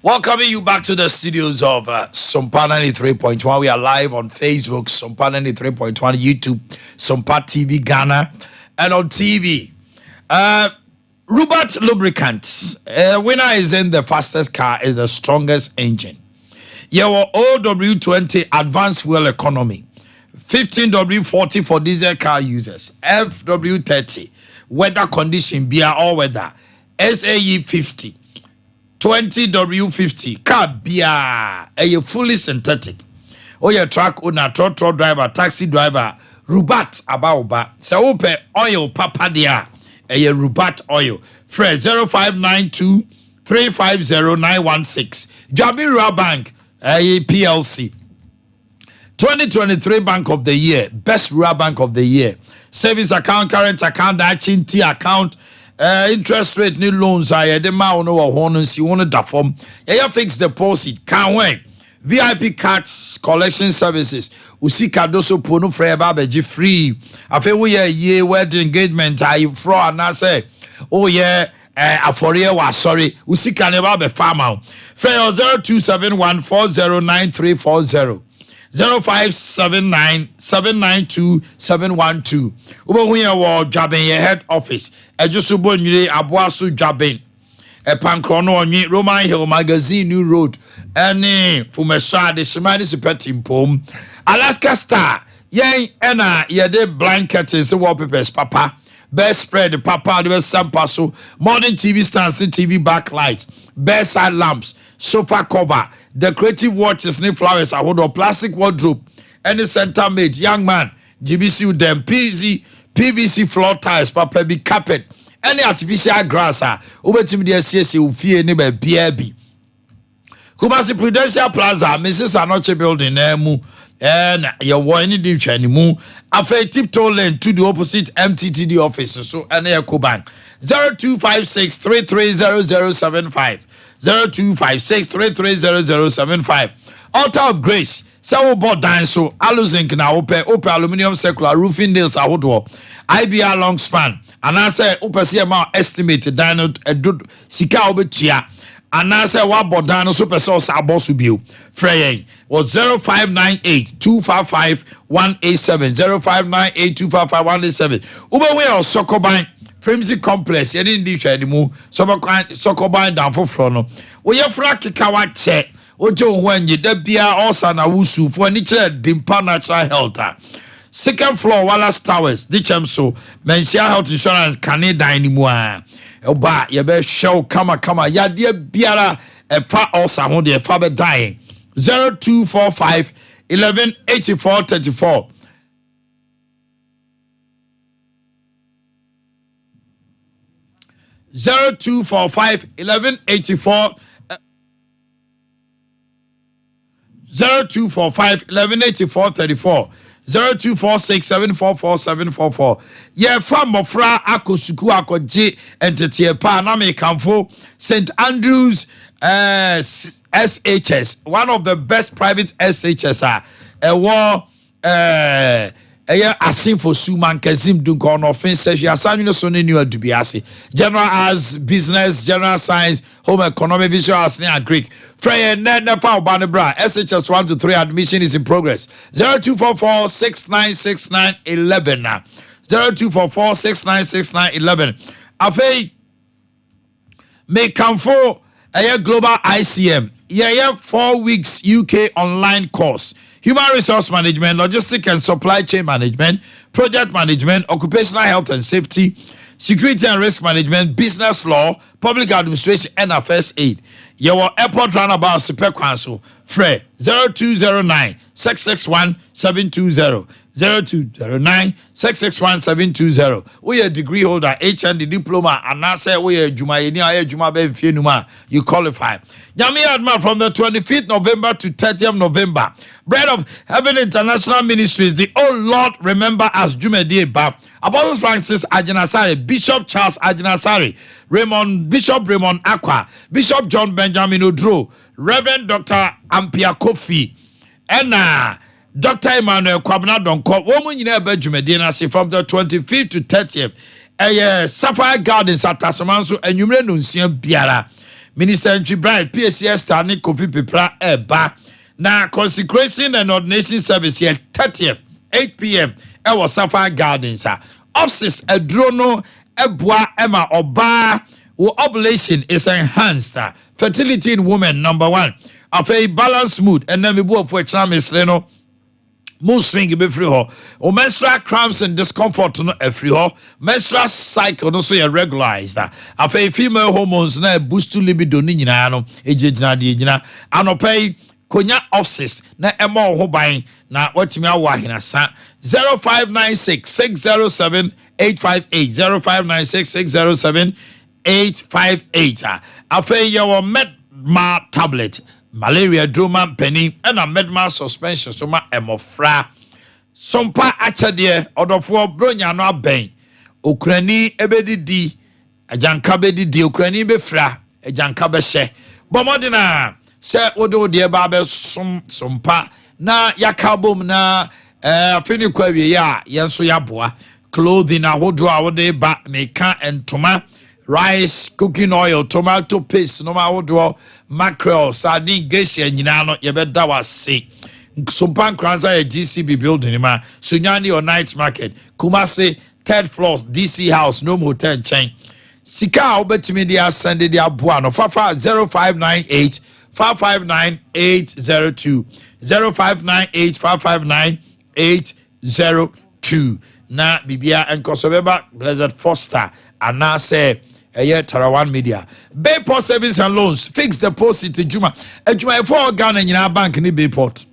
[SPEAKER 2] Welcoming you back to the studios of Sompa 93.1. We are live on Facebook, Sompa 93.1, YouTube, Sompa TV Ghana, and on TV. Robert Lubricants. Winner is in the fastest car, is the strongest engine. Your OW20 advanced fuel economy. 15W40 for diesel car users. FW30 weather condition, beer all weather. SAE 50. 20W50 car beer. A fully synthetic. Oh, your truck owner, trotro driver, taxi driver, Rubat Abaoba. So open oil papa dia. A Rubat oil. Fresh 0592 350 916. Jabira Bank. A PLC. 2023 Bank of the Year, Best Rural Bank of the Year. Savings account, current account, T account, interest rate, new loans. I the man no honors you want to form. Yeah, fixed deposit. Can't wait. VIP cards, collection services. Usika doso pono free babeji free. Afe we ye wedding engagement. I fraud and I say, oh yeah. Aforie wa sorry. Usika never be farmer. Fail 0271 409340. 0579 792 712. Ubohuya wa Jaben ye head office. Ejosubo nyire aboaso Jaben. Pankrono onyi Roman Hill Magazine New Road. Ene fumesha de shimani supetimpom. Alaska Star. Yen ena yede blankets wallpapers papa. Best spread papa the best Sompa so modern TV stands and TV backlights. Best side lamps. Sofa cover, decorative watches, new flowers, a hold of plastic wardrobe, any center mate, young man, GBC with them, PVC floor tiles, papa be carpet, any artificial grass, over to me, the CSC, who fear neighbor BRB. Kumasi Prudential Plaza, Mrs. Anoche building, and your one in the anymore. A fair tiptoe lane to the opposite MTTD office, so any Bank 0256 330075. 0256330075. Altar of Grace. Sawo board dine so aluzinc na ope aluminium circular roofing nails ahodo. IBR long span. And I say ope see amount estimated dine sika obetia. And I say what board dine so person abosu biu. Frey was 0598 255 187 0598 255 187. Ube we or Sokoban Frimsy complex, you didn't do anymore. So bind down for front. We have fracky kawa check. Ojo when you de beer or sana wusu for nature dimpa natural health. Second floor Wallace Towers, Dichem so mention health insurance can't die anymore. Oba, you better show kama ya dear biara a far also on the father dying. 0245 1184 34. 0245 1184 0245 1184 34 0246 744 744. Yeah, from Mofra Akosuku Akoje Entity Pa Name Kamfo St. Andrews SHS, one of the best private SHS a war asin for Suman Kazim Dunkon offense, ya Samuel Sonny new Dubiasi. General as business, general science, home economy, visual as near Greek. Freya Nefa Banabra, SHS 1 to 3 admission is in progress. 0244 6969 11 now. 0244 6969 11. Afe may come for a global ICM. Yeah, 4 weeks UK online course. Human resource management, logistic and supply chain management, project management, occupational health and safety, security and risk management, business law, public administration, and affairs aid. Your airport runabout super council, Frey 0209 661 720. 0209 661 720. We a degree holder, HND diploma, and I say we a Juma you qualify. Yami Adma from the 25th November to 30th November. Bread of Heaven International Ministries, the Oh Lord remember us Jumedi Bab. Apostle Francis Ajinasari, Bishop Charles Ajinasari, Bishop Raymond Aqua, Bishop John Benjamin Odro, Reverend Dr. Ampia Kofi, and Dr. Emmanuel Kwabna Donko, woman in a bedroom, from the 25th to 30th. Sapphire Gardens atasomanso enwumre no nsia biara Minister Nchibright PCS star ne Kofi Pepra eba na consecration and ordination service here 30th 8 p.m. was Sapphire Gardens offices adrono ebua ema oba wo ovulation is enhanced fertility in women number 1 after balanced mood and then me bo for chama no mood swing be free ho o menstrual cramps and discomfort no free ho menstrual cycle no so you regularized after female hormones na boost libido ni nyina no ejejina de nyina anopay konya offices na ema ho ban na watimi awo ahenasa 0596 607 858 0596 607 858 after your medma tablet malaria droma penny and a medma suspension so ma emofra sompa achade odofo bronya no aben okrani ebedidi ajanka bedidi okrani befra ajanka behye bomodina se wodo de ba be sompa na yakabom na afeni kwawie ya yenso yaboa clothing ahodo awode ba meka entoma rice, cooking oil, tomato paste, no matter mackerel, sardine, geisha, nyinano, yebeda was say. Sompan Kranza GCB building, ma, Sunyani or night market, Kumasi, 3rd floor, DC house, no motel chain. Sika, Obetimedia, Sunday, dia Buano, Fafa 0598 559 802 0598 559 802. Na Bibia and Kosobeba, Blessed Foster, and now say, Tarawan Media. Bayport Savings and Loans, fixed deposit to Juma. Juma 4 Ghana in our bank in Bayport.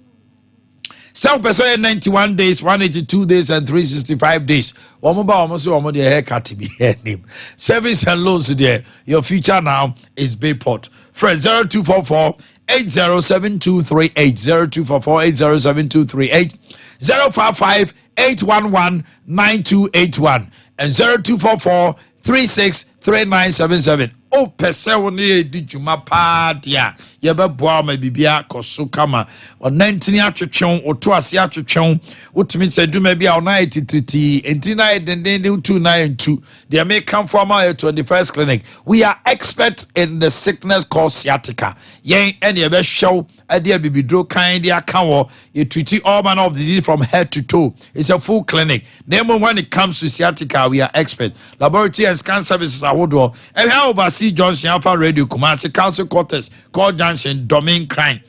[SPEAKER 2] 7% 91 days, 182 days, and 365 days. Almost the haircut to be name. Service and loans there. Your future now is Bayport. Friend 0244 807238 0244 807238 055 811 9281 and 0244 363977. Oh, pese woni di juma pa dia ye be boa ma bibia koso kama o 19 atwetwen o to ase atwetwen utimi se duma bia o 93 entina denden 292 they make come from our 21st clinic. We are experts in the sickness called sciatica. Yen and ye be show adia bibidro kan dia kan wo you treat all manner of disease from head to toe. It's a full clinic. Then when it comes to sciatica, we are expert. Laboratory and scan services are hodo. And how oversee Johnson Alpha Radio Kumasi Council Quarters call Johnson Domain Crime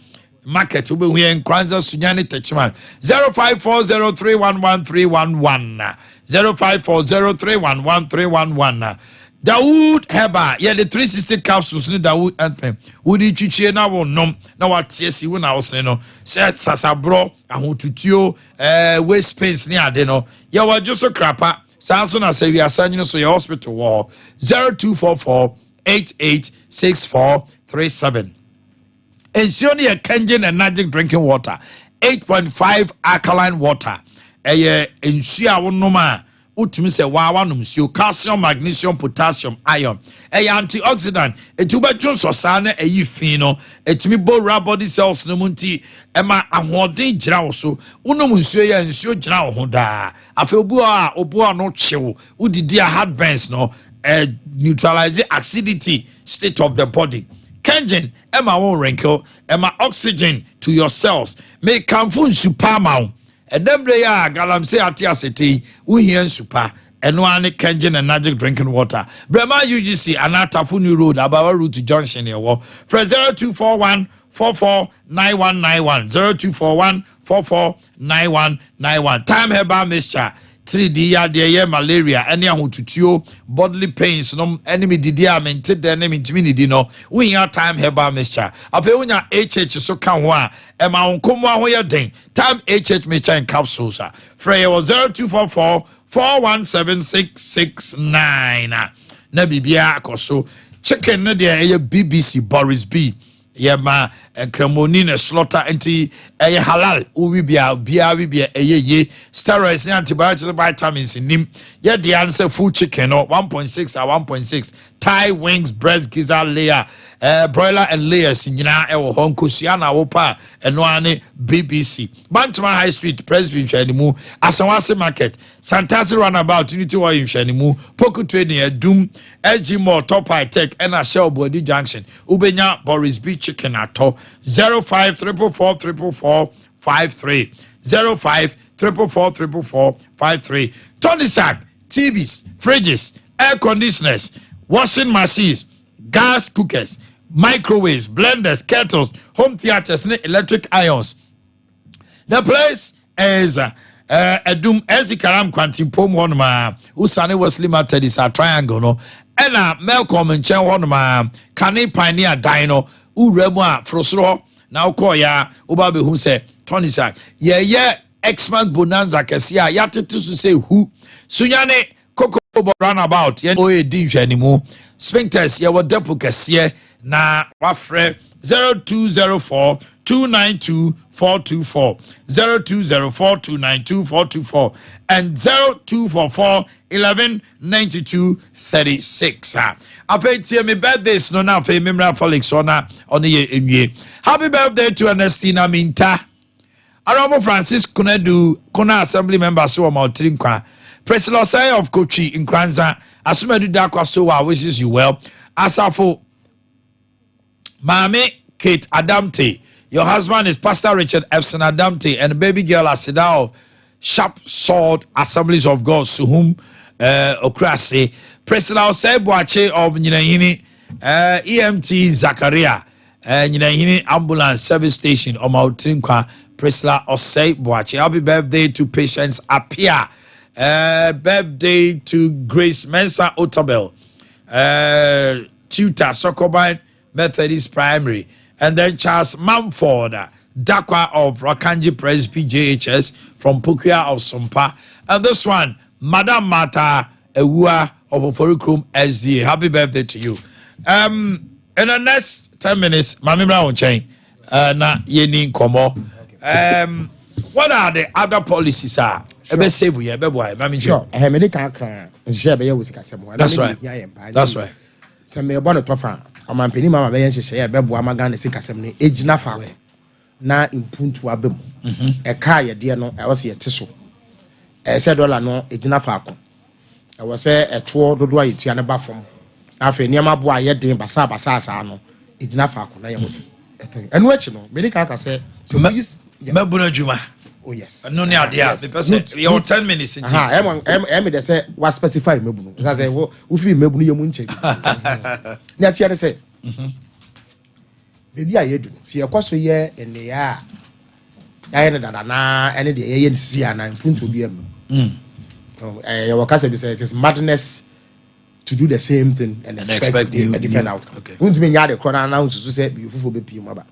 [SPEAKER 2] Market will be here in Kwanzaa Sunyani Techman 0540311311 0540311311 Dawood Heba, yeah, the 360 capsules in Dawood and Pen. Would you chichi na won nom na what TSC when I was no set Sasabro, and who to waste space near Deno. Ya were just a crapper. Samson, I say we are sending us to your hospital wall 0244 886437. Ensure a Kenyan and Magic drinking water 8.5 alkaline water. Ensure one no man. Utumi se wawanum sio calcium, magnesium, potassium, iron. Antioxidant. Etuba junso sana fino. Etumi bo body cells no munti. Ema ahoden jira wo so. Unom nsuo ya nsuo jira wo ho da. Afi obu a no chew. Udidi heartburns no. Neutralize acidity state of the body. Kenjen ema won wrinkle. Ema oxygen to your cells. Make kamfu super mount. And them they are galamse ati asete uhian super and one Kenyan and magic drinking water. Brema UGC Anatafuni Road Abawa Route to Junction here. From 0241 449191 0241 449191. Time heba mixture 3D ya de malaria any ahotutio bodily pains no enemy didia mented the enemy timidity no we ya time heba mixture ape unya HH so kan ho a e ma onkomo ho ye den time HH mixture in capsules frey 0244 417669 na bibia akoso chicken na de BBC Boris B Yema kremoni na slaughter anti halal ubi bia ye steroids and antibiotics vitamins nim ye the answer full chicken no 1.6 or 1.6 thigh wings, breast, gizzard layer, broiler and layers in Yina Ewo Hong Kosiana Opa and Noane BBC. Bantama High Street, Presbyterian Shanimu, Asawase Market, Santasi Runabout, Unity Way in Shanimu, Poku Trading, Doom, LG Mall, Top High Tech, and a Shell Body Junction, Ubenya, Boris B Chicken Ato, 05-444-444-53, 05-444-444-53. Tony Sack, TVs, fridges, air conditioners, washing machines, gas cookers, microwaves, blenders, kettles, home theaters, and electric irons. The place is Edum Ezikaram Quantum Pom Honma, Usane was limited is a triangle, no, and Malcolm and Chen Honma, Kane Pioneer Dino, Uremwa, Frosro, now Koya, Ubabe who say, Tony Sack, yeah, X-Man Bonanza Cassia, Yatet to say who, Sunyane. Coco Runabout, yen oye dinja anymore. Sphincters, ya wa depo kesiye na wafre 0204-292-424, 0204-292-424, and 0244-1192-36. Ape tie me birthdays no na ape memra Felix ona ye enwie. Happy birthday to Ernestina Minta. Aramo Francis Kunedu, Kona Assembly member so Maltrinkwa. President Osai of Kochi in Kranza, Asumadu Dakwasowa wishes you well. Asafo Mame Kate Adamte, your husband is Pastor Richard Efson Adamte, and baby girl Asida of Sharp Sword Assemblies of God, Suhum Okrase. President Osai Boakye of Nyinahini, EMT Zakaria, Nyinahini Ambulance Service Station, Omautrinkwa, President Osai Boakye. Happy birthday to Patience Apia. Birthday to Grace Mensa Otabel, tutor Sokobine Methodist Primary, and then Charles Mumford, Dakwa of Rakanji Presby JHS from Pukia of Sompa, and this one, Madam Mata Ewua of Oforikrum SDA. Happy birthday to you. In the next 10 minutes, Mami Brown chain, na Yeni Komo. What are the other policies? That's right. That's right.
[SPEAKER 3] Some me born a tofa. I'm a penny mama beyan share a bebo amagana sick assembly, age nafa. Na impuntu abem. A car, dear no, I was here tisso. I said, all I know, age nafa. I was a tour to do it to an abafum. After near my boy, yet de basa basa no, age nafa. And what you know, Medica said, so
[SPEAKER 2] Mabuna Juma.
[SPEAKER 3] Oh yes.
[SPEAKER 2] No need idea. The person you 10 minutes into.
[SPEAKER 3] They say what specify mebu. I say wo ufi mebu ni yomunche. Na tia dey say. Baby ayedu. Si ekoso ye ene ya. Ya ne dada na ene de ye si ana punto bi am. Your case be say it is madness to do the same thing and expect a different outcome.
[SPEAKER 2] Okay.
[SPEAKER 3] Won't me nya de corner na unso say you fufu be pii mo ba.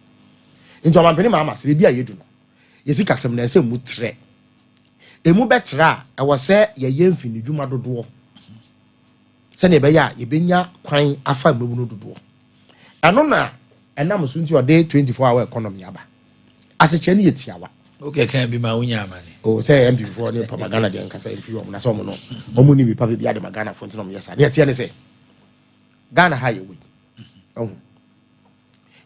[SPEAKER 3] Into amampeni mama se baby ayedu. Yesi kasem na se mu tre emu betra e wo se ye yemfini dwuma dodo se ne be ya ye benya kwan afa mebu no dodo eno na enam so nti ode 24-hour economy aba ase che ne yetiawa
[SPEAKER 2] okay can be ma unya amani
[SPEAKER 3] o se MP for ne propaganda de nkasa MP o na so mo no omu ni bi pa bi ade magana fo nti no yesa ne yetia ne se Ghana ha ye we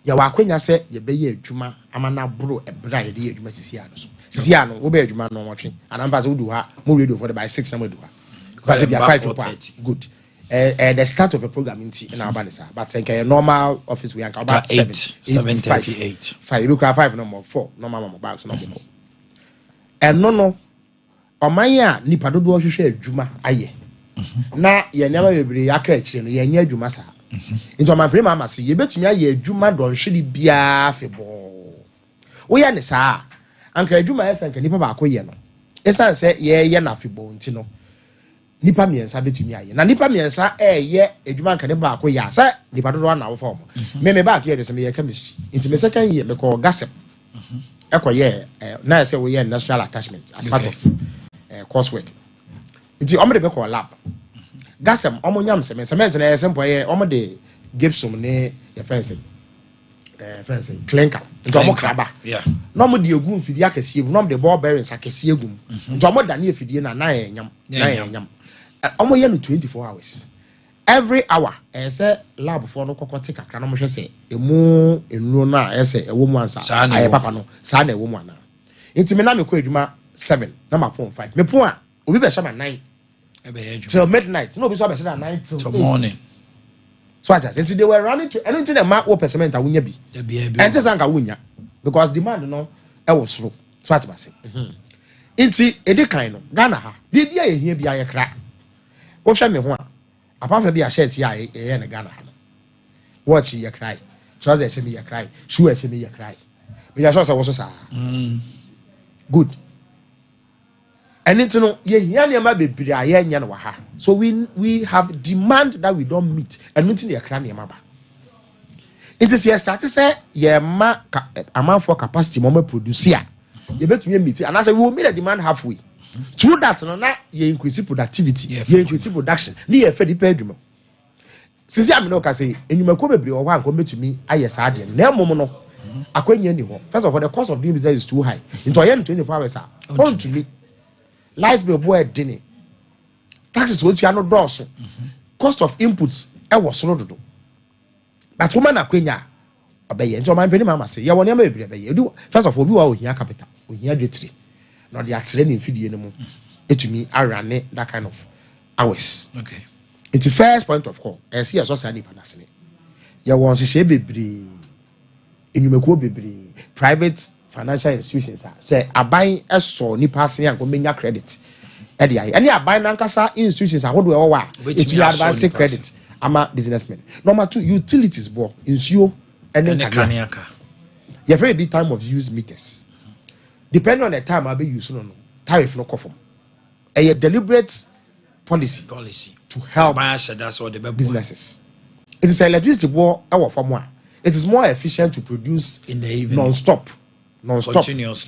[SPEAKER 3] ya wakwenya se ye beye adwuma amana bro ebra ye de adwuma sisi ano so sisi ano wo be adwuma no nwotwe anamba se wudu ha mo radio for the by 6 na mo do ha because be 5 good the start of a program in na abanisa but say a normal office we can about
[SPEAKER 2] 7:38
[SPEAKER 3] 5 you can 5 no more 4 normal mo back so no go no omanya nipa dodo hwehwe adwuma aye na ye nyama bebre aka akire no ye nya adwuma sa into my prima mama ye betumi aye adwuma don hwede bia febo wo ye ne saa anka adwuma ye sanka nipa ba akoye no esan se ye na febo nti no nipa miensa betumi aye na nipa miensa ye adwuma anka ne ba akoye asa nipa dodo na wo form me ba akoye se me ye chemistry nti me second year me ko gossip ekoye na se wo ye industrial attachment as part of coursework nti omre be ko lab gasem omonyam cement na yesempo ye omde gypsum ne ye fence clinker nti omokraba no omde egu mfidi akese egu no omde ball bearings akese egu nti omoda ne efidie na na enyam omoye no 24 hours every hour say lab for no kokoti kakra no mo hwe say emu enuro na say ewo mu ansa aye papa no sa na ewo mu ana enti me na me ko adwuma 7 na ma pon 5 me pon a obi be shama 9 till midnight no be so be shama 9 till
[SPEAKER 2] morning
[SPEAKER 3] so at enti they were running to anything that ma wo percent a wonya bi enti sanka wonya because demand no e wo soro so at base enti edikan no Ghana ha bibia ye hia bia ye kra wo hwe me ho a apart from be a shirt ya na Ghana ha watch ye cry trousers she me ye cry shoe she me ye cry me ya so wo so good and it no ye hia ne ma bebiri aye nya no ha so we have demand that we don't meet and nothing ye cry ne ma ba it is here start say ye ma amount for capacity mo produce ya ye betumi meet and I say we will meet the demand halfway through that no na ye increase productivity ye increase production ni ye fe di pa adwuma sisi am no ka say enyuma ko bebiri o wa nko betumi aye sa ade na emom no akwanya ni ho first of all the cost of doing business is too high into yen 24 hours on to me life be boy dini taxes wo tua no dose cost of inputs e wo soro dodo but woman akwanya obeye nti o man peni mama say ye woni am bebiri obeye first of all bi wa ohia capital ohia dwetire no they are training fidie no mu etumi arane that kind of hours
[SPEAKER 2] okay
[SPEAKER 3] it's the first point of call see as social nipa nasene ye won hye bebiri enyumekuo bebiri private financial institutions say aban eso nipa asene anko menya credit e dey aye any aban nankasa institutions ahodo e wo wa etumi advance credit ama businessmen number 2 utilities bo insuo ene kaniaka ye very big time of use meters depending on the time I be use no tariff no conform a deliberate policy to help
[SPEAKER 2] that's what the
[SPEAKER 3] businesses. It is a electricity war our from one. It is more efficient to produce
[SPEAKER 2] in the evening
[SPEAKER 3] non-stop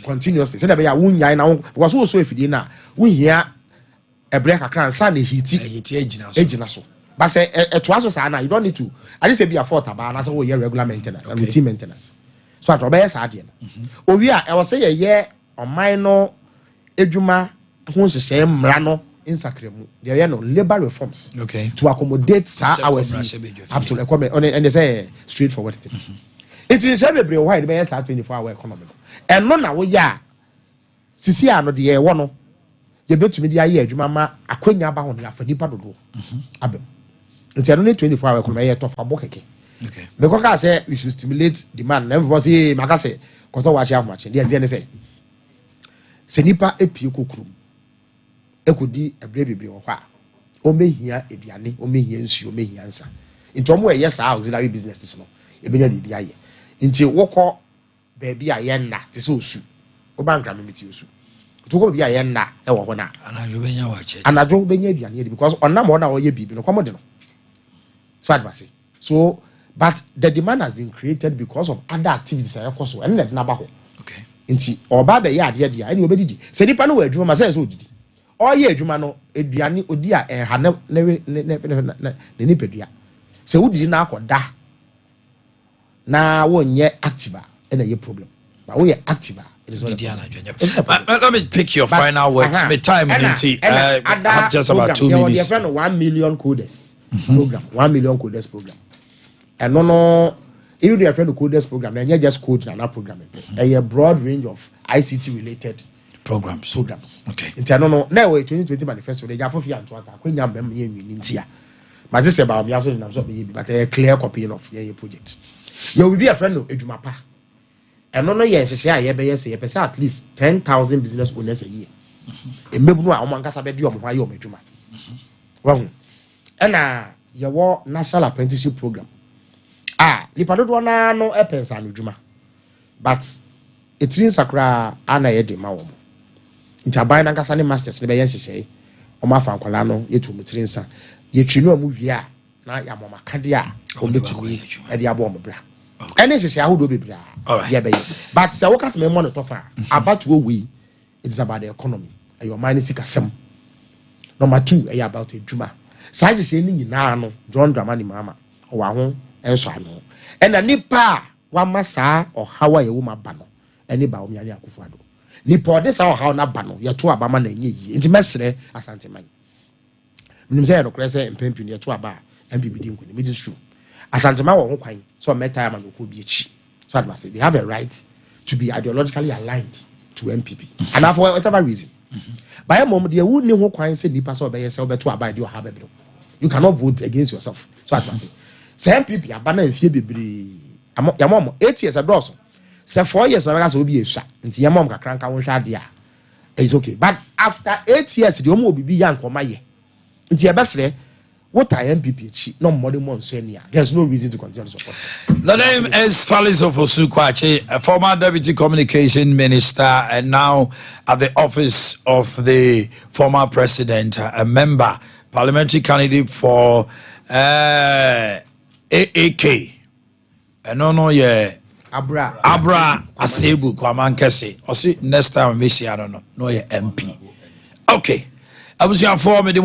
[SPEAKER 3] continuously so that be won yan na because also if you na we hear a break akran sa na heat ejina so but say to aso sa na you don't need to I just say be afford aba na say we regular maintenance and routine maintenance. So at obey sadie no owi a e wo say ye oman no edwuma ho hyehyɛ mmra no insakremu there are no labor reforms to accommodate ours absolutely and they say straightforward thing it is every why the 24-hour economy and no na wo ya sisi ano de ye wo no ye betumi de aye adwuma ma akwanya ba ho no afanipa dodo abem nti ano 24-hour economy ye tofa bokeke. Okay. Because I say we should stimulate demand. Everybody say, "Maka say, koto wachi have much." The idea say, "Senipa epi kokrum, ekudi ebre ofa. Ome hia eduane, ome hia nsu, ome hia nsa. Into omo yes auxiliary business no. Ebenya bibi aye. Nti wokọ baby aye na, te se osu. Oba nkra no meti osu. To go bibi aye na e wo ho na.
[SPEAKER 2] Anajo benya wache.
[SPEAKER 3] Anajo benya eduane because onam ho na wo ye bibi no komo de no. So advance. So but the demand has been created because of other activities that are so and let na ba ho
[SPEAKER 2] okay
[SPEAKER 3] nti oba be ya ade dia ani obedidi se nipa no wa adwuma ma se so odidi o ye adwuma no eduane odi a ha na ni pedua se wodidi na akoda na wonye active na ye problem but we active it is
[SPEAKER 2] let me pick your final words me time nti I have just about 2 minutes.
[SPEAKER 3] There are 1 million coders program 1 million coders program. And no, even if you're coders program, and you're just code and not programming. A broad range of ICT related
[SPEAKER 2] programs.
[SPEAKER 3] Okay. No, now 2020 manifesto. They have 4 years to attack. When you're in India, but this about me also in absorbing, but a clear copy of your project. You will be a friend of Ejumapa. And no, yes, yes, at least 10,000 business owners a year. And maybe no, I'm going to be doing my own Ejuma. Well, and your national apprenticeship program. Nipa dodo na no epens anodwuma but it means akra ana ye de ma wo nti aban na nkasa ne masters ne be ye hyehyɛ o ma fa nkwala no yetu mutiri nsa ye twinu amu wie a na ya mama kade a o betumi e de abo omebra ene hyehyɛ ahodo bebra ye be but se wo kasa me mo no tofa about we it is about the economy your money sikasem number 2 about adwuma sa hyehyɛ ni nyina no John Dramani mama o wa ho enso ano ena nipa wa masa o hawa ye wo maba no eni ba o miani akufo ado nipa ode sa o hawa na ba no ye to abama na enye yi nti mesre asante man nim say no krese empempi ne to aba MPP di nkoni. It is true. Asantema wo ho kwan so met time and ko bi echi. So I must say they have a right to be ideologically aligned to MPP. And for whatever reason. By a moment there would no kwan say nipa so be yourself to abide your habit. You cannot vote against yourself. So I must say MPP abana enfie bebre. Yamom 8 years adoso. Say 4 years na so be ehwa. Nti yamom kakra nka won hwa de a. It's okay. But after 8 years the omo bibi yan koma ye. Nti e besre what I MPP no more than one senior. There's no reason to continue to support him.
[SPEAKER 2] The name is Falis of Boakye, a former deputy communication minister and now at the office of the former president, a member, parliamentary candidate for AAK. No, yeah.
[SPEAKER 3] Abra
[SPEAKER 2] Asebu Kwamankese. Or see next time I don't know. No, yeah, MP. Okay. I was your former the